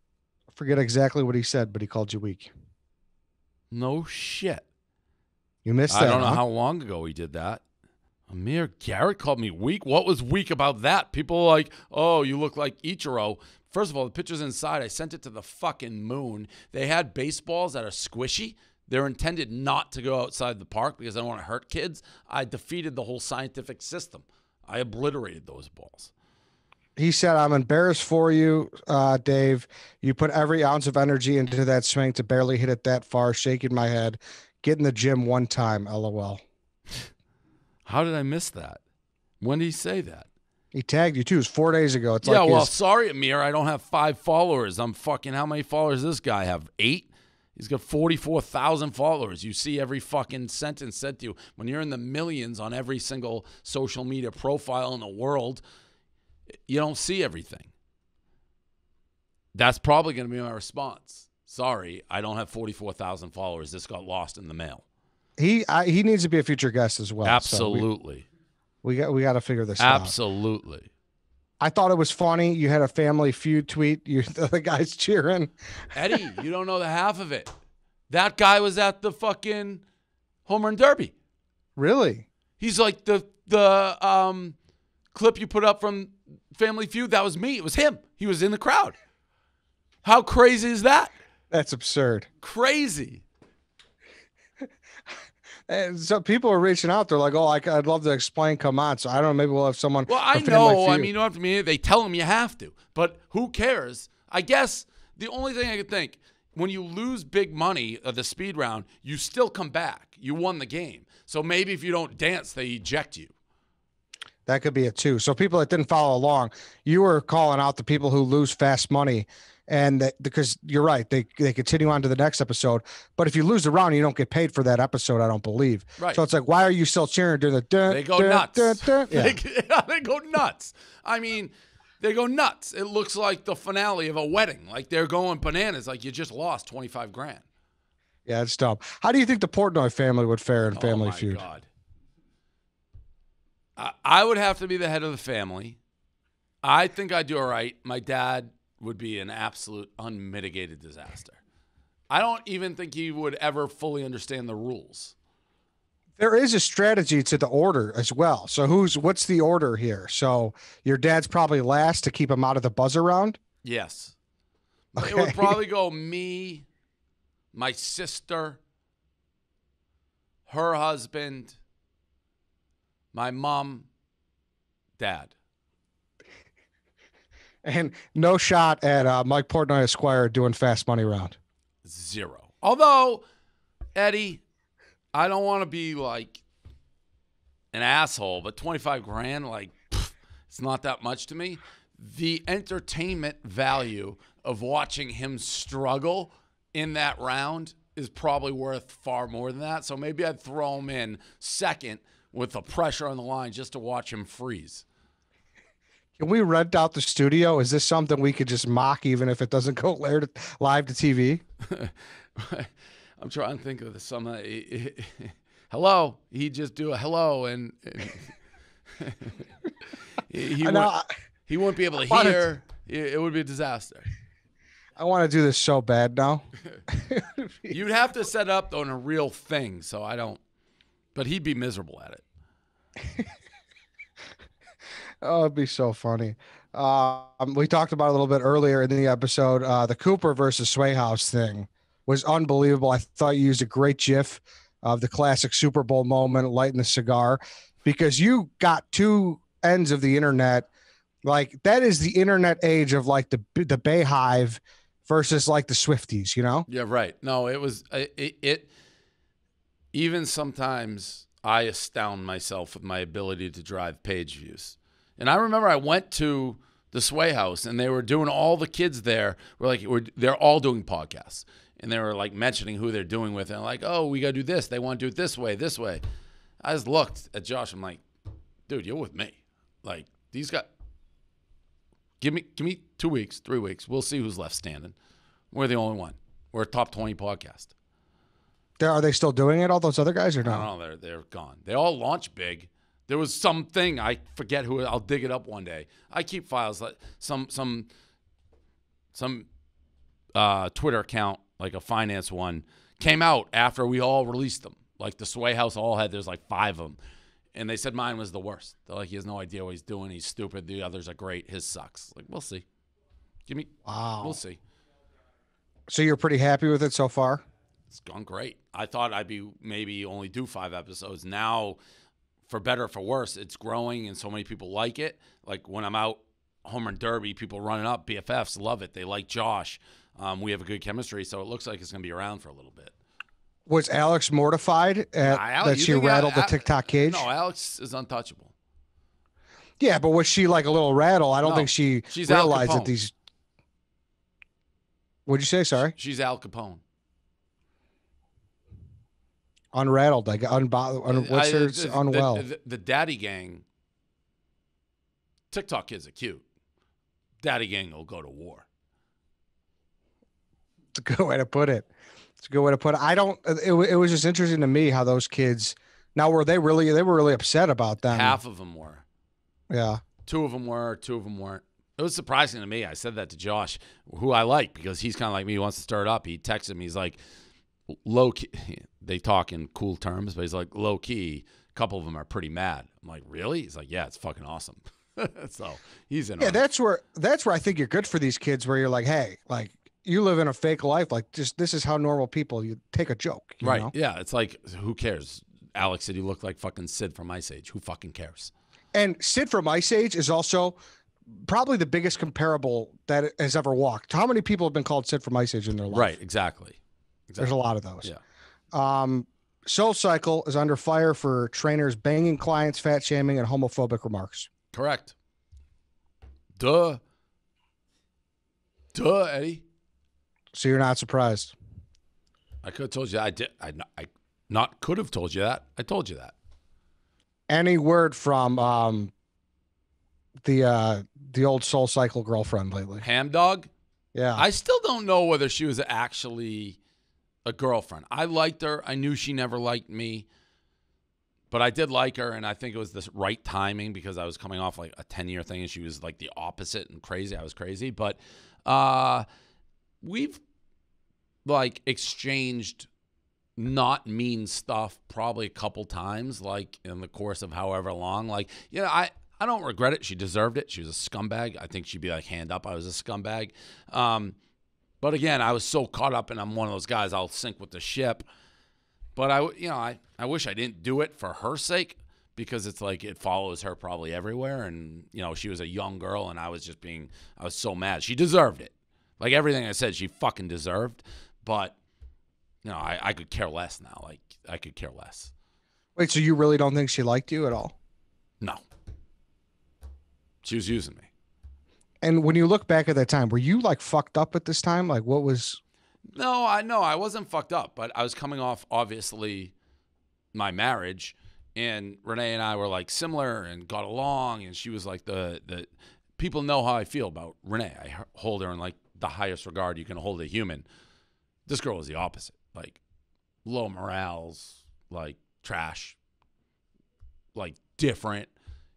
I forget exactly what he said, but he called you weak. No shit. You missed that. I don't know how long ago he did that. Amir Garrett called me weak. What was weak about that? People are like, oh, you look like Ichiro. First of all, the picture's inside. I sent it to the fucking moon. They had baseballs that are squishy. They're intended not to go outside the park because I don't want to hurt kids. I defeated the whole scientific system. I obliterated those balls. He said, I'm embarrassed for you, Dave. You put every ounce of energy into that swing to barely hit it that far, shaking my head. Get in the gym one time, LOL. How did I miss that? When did he say that? He tagged you, too. It was 4 days ago. It's yeah, like well, sorry, Amir. I don't have 5 followers. I'm fucking, how many followers does this guy have? 8? He's got 44,000 followers. You see every fucking sentence said to you. When you're in the millions on every single social media profile in the world, you don't see everything. That's probably going to be my response. Sorry, I don't have 44,000 followers. This got lost in the mail. He needs to be a future guest as well. Absolutely. So we got to figure this out. Absolutely. I thought it was funny. You had a family feud tweet. The guys cheering. Eddie, you don't know the half of it. That guy was at the fucking home run derby. Really? He's like the clip you put up from Family Feud. That was me. It was him. He was in the crowd. How crazy is that? That's absurd. Crazy. And so people are reaching out. They're like, "Oh, I'd love to explain. Come on." So I don't know. Maybe we'll have someone. Well, I know. I mean, you don't have to mean it. They tell them you have to, but who cares? I guess the only thing I could think, when you lose big money of the speed round, you still come back. You won the game. So maybe if you don't dance, they eject you. That could be it too. So people that didn't follow along, you were calling out the people who lose fast money. And because you're right, they continue on to the next episode. But if you lose the round, you don't get paid for that episode, I don't believe. Right. So it's like, why are you still cheering during the They go nuts. Yeah. They go nuts. I mean, They go nuts. It looks like the finale of a wedding. Like they're going bananas. Like you just lost 25 grand. Yeah, it's dumb. How do you think the Portnoy family would fare in Family Feud? Oh, my God. I would have to be the head of the family. I think I'd do all right. My dad would be an absolute unmitigated disaster. I don't even think he would ever fully understand the rules. There is a strategy to the order as well. So what's the order here? So your dad's probably last to keep him out of the buzzer round? Yes. Okay. It would probably go me, my sister, her husband, my mom, dad. And no shot at Mike Portnoy Esquire doing Fast Money round. 0. Although, Eddie, I don't want to be like an asshole, but 25 grand, like, it's not that much to me. The entertainment value of watching him struggle in that round is probably worth far more than that. So maybe I'd throw him in second with the pressure on the line just to watch him freeze. Can we rent out the studio? Is this something we could just mock even if it doesn't go live to TV? I'm trying to think of some. Hello. He'd just do a hello, and he wouldn't be able to hear. It would be a disaster. I want to do this so bad now. You'd have to set up on a real thing, so I don't. But he'd be miserable at it. Oh, it'd be so funny. We talked about it a little bit earlier in the episode. The Cooper versus Sway House thing was unbelievable. I thought you used a great GIF of the classic Super Bowl moment, lighting the cigar, because you got two ends of the internet. Like that is the internet age of like the Bayhive versus like the Swifties, you know? Yeah, right. No, it was it. Even sometimes I astound myself with my ability to drive page views. And I remember I went to the Sway House and they were doing, all the kids there they're all doing podcasts. And they were like mentioning who they're doing with. And like, oh, we got to do this. They want to do it this way. I just looked at Josh. I'm like, dude, you're with me. Like these guys, give me 2 weeks, 3 weeks. We'll see who's left standing. We're the only one. We're a top 20 podcast. Are they still doing it, all those other guys, or no? No, they're gone. They all launched big. There was something, I forget who. I'll dig it up one day. I keep files like some Twitter account, like a finance one, came out after we all released them. Like the Sway House all had, there's like 5 of them. And they said mine was the worst. They're like, he has no idea what he's doing. He's stupid. The others are great. His sucks. Like, we'll see. Wow. We'll see. So you're pretty happy with it so far? It's gone great. I thought I'd be maybe only do 5 episodes. Now, for better or for worse, it's growing and so many people like it. Like when I'm out home run derby, people running up, BFFs love it. They like Josh. We have a good chemistry, so it looks like it's going to be around for a little bit. Was Alex mortified that she rattled the TikTok cage? No, Alex is untouchable. Yeah, but was she like a little rattle? I don't think she's realized that these. What'd you say? Sorry. She's Al Capone. Unrattled, like unwell. The daddy gang. TikTok kids are cute. Daddy gang will go to war. It's a good way to put it. It was just interesting to me how those kids. Now, they were really upset about them. Half of them were. Yeah. 2 of them were. 2 of them weren't. It was surprising to me. I said that to Josh, who I like because he's kind of like me. He wants to stir it up. He texted me. He's like, low key. They talk in cool terms, but he's like, low key. A couple of them are pretty mad. I'm like, really? He's like, yeah, it's fucking awesome. So he's in. Yeah, that's where I think you're good for these kids. Where you're like, hey, like you live in a fake life. Like just this is how normal people. You take a joke, right? know? Yeah, it's like who cares? Alex said he looked like fucking Sid from Ice Age. Who fucking cares? And Sid from Ice Age is also probably the biggest comparable that has ever walked. How many people have been called Sid from Ice Age in their life? Right, exactly. There's a lot of those. Yeah. Soul Cycle is under fire for trainers banging clients, fat shaming, and homophobic remarks. Correct. Duh, Eddie. So you're not surprised? I could have told you. I did. I not could have told you that. I told you that. Any word from the old Soul Cycle girlfriend lately. Ham Dog? Yeah. I still don't know whether she was actually a girlfriend. I liked her. I knew she never liked me. But I did like her, and I think it was the right timing because I was coming off like a 10-year thing, and she was like the opposite and crazy. I was crazy. But we've like exchanged not mean stuff probably a couple times, like in the course of however long. Like, you know, I don't regret it. She deserved it. She was a scumbag. I think she'd be like, hand up, I was a scumbag. But again, I was so caught up, and I'm one of those guys, I'll sink with the ship. But I wish I didn't do it for her sake, because it's like it follows her probably everywhere. And, you know, she was a young girl, and I was so mad. She deserved it. Like everything I said, she fucking deserved. But, you know, I could care less now. Like, I could care less. Wait, so you really don't think she liked you at all? No. She was using me. And when you look back at that time, were you like fucked up at this time? Like, what was... No, I wasn't fucked up, but I was coming off, obviously, my marriage, and Renee and I were like similar and got along, and she was like the people know how I feel about Renee. I hold her in like the highest regard you can hold a human. This girl was the opposite, like low morals, like trash, like different.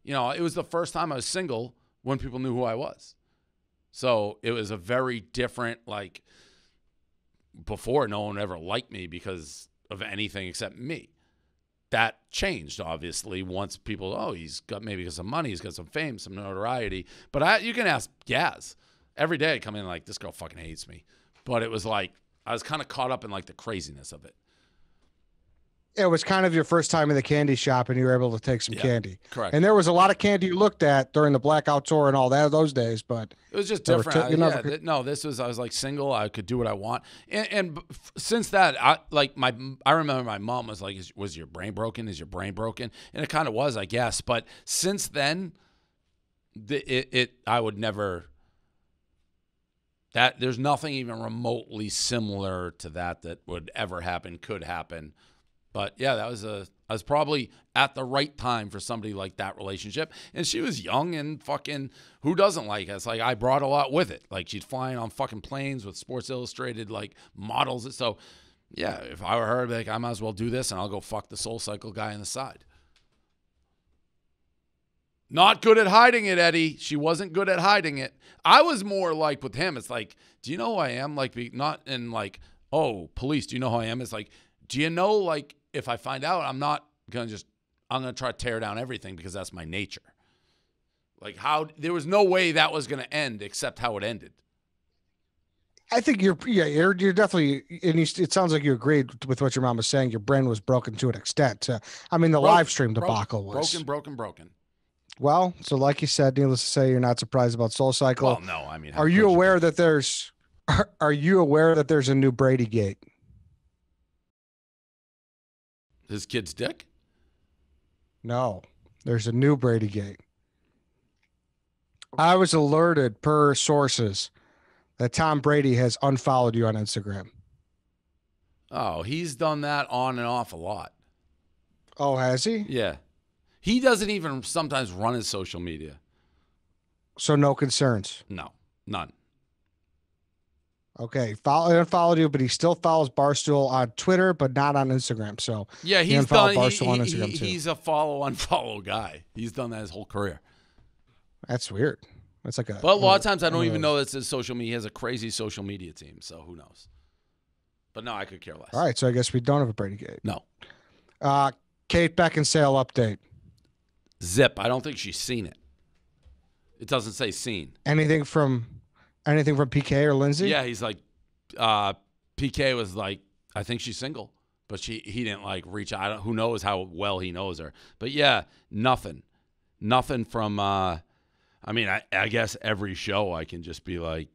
You know, it was the first time I was single when people knew who I was. So it was a very different, like, before no one ever liked me because of anything except me. That changed, obviously, once people, he's got maybe some money, he's got some fame, some notoriety. But you can ask Gaz. Every day I come in like, this girl fucking hates me. But it was like, I was kind of caught up in like the craziness of it. It was kind of your first time in the candy shop, and you were able to take some candy. Correct. And there was a lot of candy you looked at during the Blackout Tour and all that those days, but it was just different. I was like single. I could do what I want. And since that, I remember my mom was like, was your brain broken? Is your brain broken? And it kind of was, I guess. But since then, I would never, there's nothing even remotely similar to that would ever happen, could happen. But yeah, I was probably at the right time for somebody like that relationship. And she was young, and fucking, who doesn't like us? Like, I brought a lot with it. Like, she's flying on fucking planes with Sports Illustrated, like, models. So yeah, if I were her, I'd be like, I might as well do this, and I'll go fuck the Soul Cycle guy on the side. Not good at hiding it, Eddie. She wasn't good at hiding it. I was more like with him, it's like, do you know who I am? Like, not in like, oh, police, do you know who I am? It's like, do you know, like, if I find out, I'm going to try to tear down everything because that's my nature. Like, there was no way that was going to end except how it ended. I think you're definitely, and it sounds like you agreed with what your mom was saying. Your brain was broken to an extent. I mean, the live stream debacle was broken. Well, so like you said, needless to say, you're not surprised about Soul Cycle. Well, no, I mean, are you aware that there's a new Brady gate? His kid's dick? No, there's a new Brady gate. I was alerted per sources that Tom Brady has unfollowed you on Instagram. Oh, he's done that on and off a lot. Oh, has he? Yeah. He doesn't even sometimes run his social media. So no concerns? No, none. Okay, unfollowed you, but he still follows Barstool on Twitter, but not on Instagram. So yeah, he's done. Barstool on Instagram too. He's a unfollow guy. He's done that his whole career. That's weird. That's like But a lot of times I don't even know that's his social media. He has a crazy social media team, so who knows? But no, I could care less. All right, so I guess we don't have a Brady gate. No. Kate Beckinsale update. Zip. I don't think she's seen it. It doesn't say seen. Anything from PK or Lindsay? Yeah, he's like, PK was like, I think she's single, but he didn't like reach out. Who knows how well he knows her? But yeah, nothing from. I mean, I guess every show I can just be like,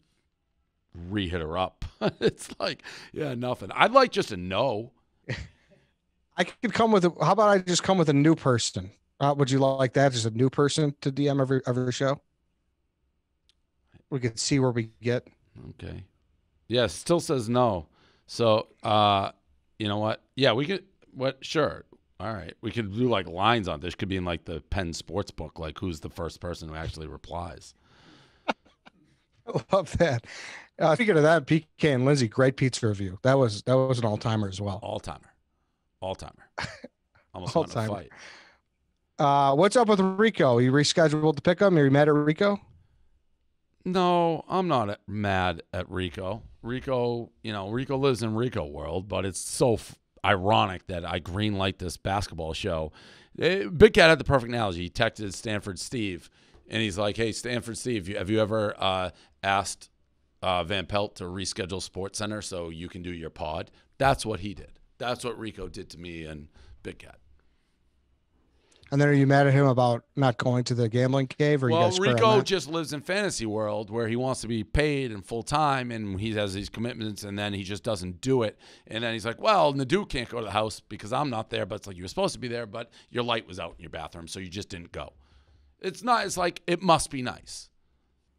re-hit her up. It's like, yeah, nothing. I'd like just to know. I could come with how about I just come with a new person? Would you like that? Just a new person to DM every show? We could see where we get. Okay. Yeah, still says no. So, you know what? Yeah, we could. What? Sure. All right. We could do like lines on this. Could be in like the Penn Sports book, like who's the first person who actually replies. I love that. Speaking of that, PK and Lindsay, great pizza review. That was an all-timer as well. All-timer. Almost All got in a timer. fight. What's up with Rico? You rescheduled to pick him? Are you mad at Rico? No, I'm not mad at Rico. Rico lives in Rico world, but it's so ironic that I greenlight this basketball show. Big Cat had the perfect analogy. He texted Stanford Steve, and he's like, hey, Stanford Steve, have you ever asked Van Pelt to reschedule Sports Center so you can do your pod? That's what he did. That's what Rico did to me and Big Cat. And then are you mad at him about not going to the gambling cave? Or well, you guys Rico just lives in fantasy world where he wants to be paid and full time, and he has these commitments, and then he just doesn't do it. And then he's like, well, Nadu can't go to the house because I'm not there, but it's like you were supposed to be there, but your light was out in your bathroom, so you just didn't go. It's like it must be nice.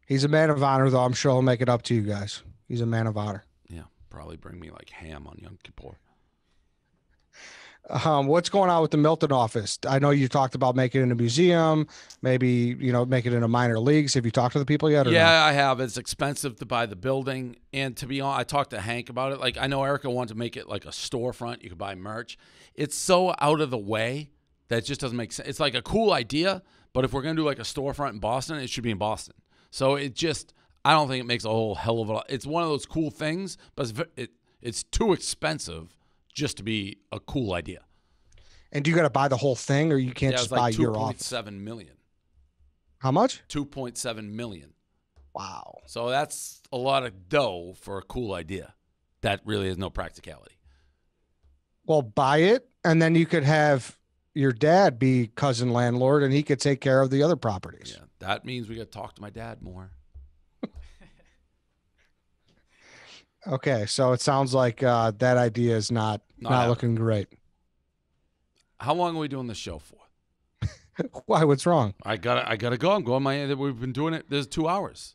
He's a man of honor, though. I'm sure he'll make it up to you guys. He's a man of honor. Yeah, probably bring me like ham on Yom Kippur. What's going on with the Milton office? I know you talked about making it in a museum, maybe, make it into minor leagues. Have you talked to the people yet? Yeah, I have. It's expensive to buy the building. And to be honest, I talked to Hank about it. Like, I know Erica wanted to make it like a storefront. You could buy merch. It's so out of the way that it just doesn't make sense. It's like a cool idea, but if we're going to do like a storefront in Boston, it should be in Boston. So I don't think it makes a whole hell of a lot. It's one of those cool things, but it's too expensive just to be a cool idea. And do you got to buy the whole thing, or you can't just buy your office? $2.7 million. How much? $2.7 million. Wow. So that's a lot of dough for a cool idea. That really has no practicality. Well, buy it, and then you could have your dad be cousin landlord, and he could take care of the other properties. Yeah, that means we got to talk to my dad more. Okay, so it sounds like that idea is not looking great. How long are we doing this show for? Why? What's wrong? I gotta go. I'm going. We've been doing it. There's 2 hours.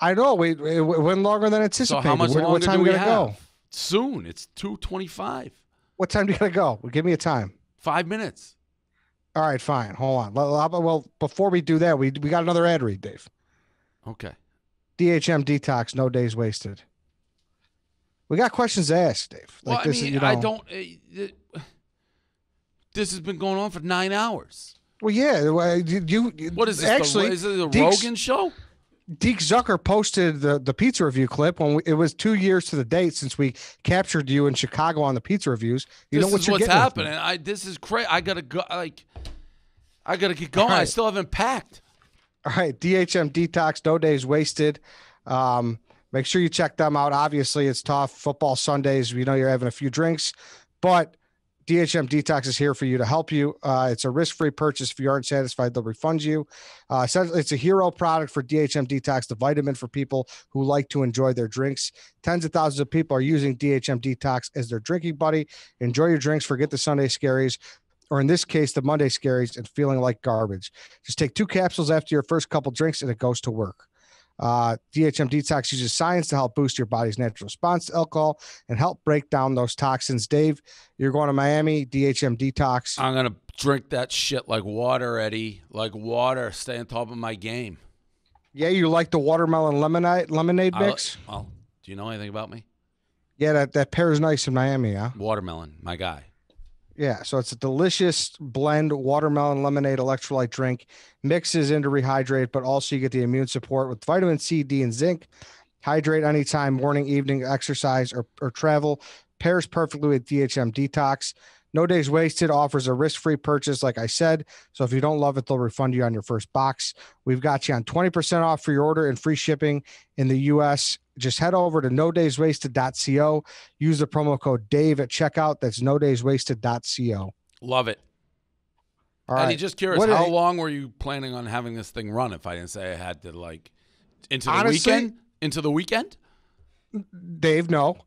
I know. It went longer than anticipated. So how much longer what time do we gotta have? Go? Soon. It's 2:25. What time do you gotta go? Well, give me a time. 5 minutes. All right, fine. Hold on. Well, before we do that, we got another ad read, Dave. Okay. DHM Detox, no days wasted. We got questions to ask, Dave. Well, I don't. This has been going on for 9 hours. Well, yeah. What is this? Actually, is it a Rogan show? Deke Zucker posted the pizza review clip when it was 2 years to the date since we captured you in Chicago on the pizza reviews. You know what's happening. This is crazy. I gotta go. I gotta get going. Right. I still haven't packed. All right, DHM Detox, no days wasted. Make sure you check them out. Obviously, it's tough. Football Sundays, we know you're having a few drinks, but DHM Detox is here for you to help you. It's a risk-free purchase. If you aren't satisfied, they'll refund you. It's a hero product for DHM Detox, the vitamin for people who like to enjoy their drinks. Tens of thousands of people are using DHM Detox as their drinking buddy. Enjoy your drinks. Forget the Sunday scaries, or in this case, the Monday scaries, and feeling like garbage. Just take 2 capsules after your first couple drinks, and it goes to work. DHM Detox uses science to help boost your body's natural response to alcohol and help break down those toxins. Dave, you're going to Miami, DHM Detox. I'm going to drink that shit like water, Eddie. Like water. Stay on top of my game. Yeah, you like the watermelon lemonade mix? Well, do you know anything about me? Yeah, that pairs nice in Miami, huh? Watermelon, my guy. Yeah, so it's a delicious blend watermelon lemonade electrolyte drink. Mixes in to rehydrate, but also you get the immune support with vitamin C, D, and zinc. Hydrate anytime, morning, evening, exercise, or travel. Pairs perfectly with DHM Detox. No Days Wasted offers a risk-free purchase, like I said. So if you don't love it, they'll refund you on your first box. We've got you on 20% off for your order and free shipping in the U.S. Just head over to nodayswasted.co. Use the promo code Dave at checkout. That's nodayswasted.co. Love it. All right. Eddie, just curious, how long were you planning on having this thing run if I didn't say I had to, like, into the weekend? Into the weekend? Dave, no.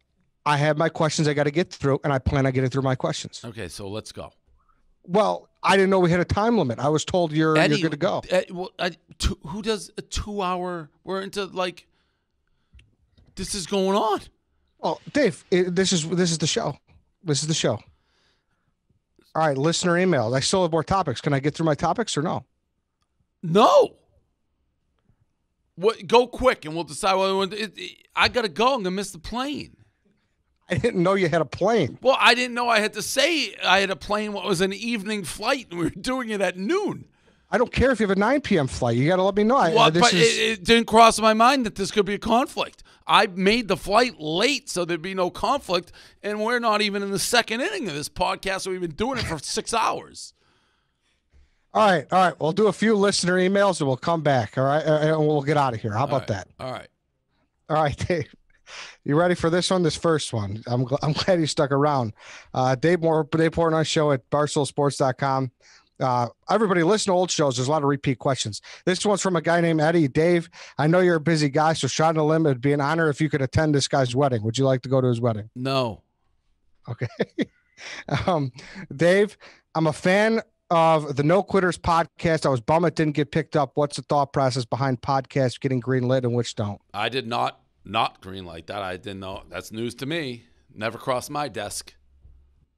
I have my questions I got to get through, and I plan on getting through my questions. Okay, so let's go. Well, I didn't know we had a time limit. I was told you're good to go. Who does a 2-hour? We're into, like, this is going on. Well, Dave, this is the show. This is the show. All right, listener emails. I still have more topics. Can I get through my topics or no? No. What? Go quick, and we'll decide whether I gotta go. I'm gonna miss the plane. I didn't know you had a plane. Well, I didn't know I had to say I had a plane. What was an evening flight, and we were doing it at noon. I don't care if you have a 9 p.m. flight. You got to let me know. It didn't cross my mind that this could be a conflict. I made the flight late so there'd be no conflict, and we're not even in the second inning of this podcast, so we've been doing it for 6 hours. All right. We'll do a few listener emails, and we'll come back, all right? And we'll get out of here. How about that? All right. All right, Dave. You ready for this one? This first one. I'm glad you stuck around. Dave Portnoy show at barstoolsports.com. Everybody listen to old shows. There's a lot of repeat questions. This one's from a guy named Eddie. Dave, I know you're a busy guy, so shot in a limb. It'd be an honor if you could attend this guy's wedding. Would you like to go to his wedding? No. Okay. Dave, I'm a fan of the No Quitters podcast. I was bummed it didn't get picked up. What's the thought process behind podcasts getting greenlit and which don't? I did not greenlight that. I didn't know. That's news to me. Never crossed my desk.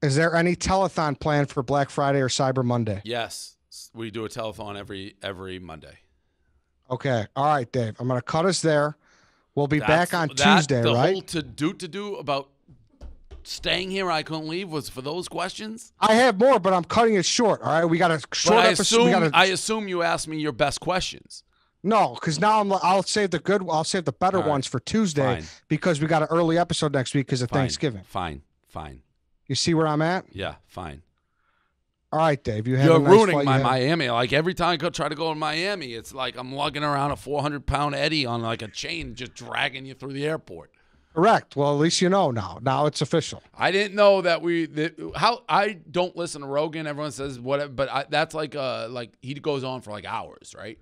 Is there any telethon planned for Black Friday or Cyber Monday? Yes. We do a telethon every Monday. Okay. All right, Dave. I'm going to cut us there. We'll be back on Tuesday, the right? whole to do about staying here I couldn't leave was for those questions? I have more, but I'm cutting it short. All right. We got a short episode. I assume you asked me your best questions. No, because now I'll save the better ones for Tuesday because we got an early episode next week because of Thanksgiving. Fine. You see where I'm at? Yeah, fine. All right, Dave. You're ruining my Miami. Like every time I try to go to Miami, it's like I'm lugging around a 400-pound Eddie on like a chain, just dragging you through the airport. Correct. Well, at least you know now. Now it's official. I didn't know that I don't listen to Rogan. Everyone says whatever, but that's like he goes on for like hours, right?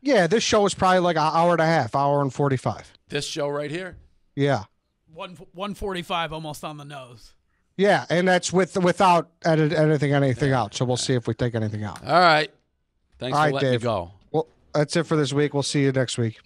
Yeah, this show is probably like an hour and a half, hour and 45. This show right here? Yeah. 145, almost on the nose. Yeah, and that's without editing anything out. So we'll see if we take anything out. All right. Thanks for letting me go. Well, that's it for this week. We'll see you next week.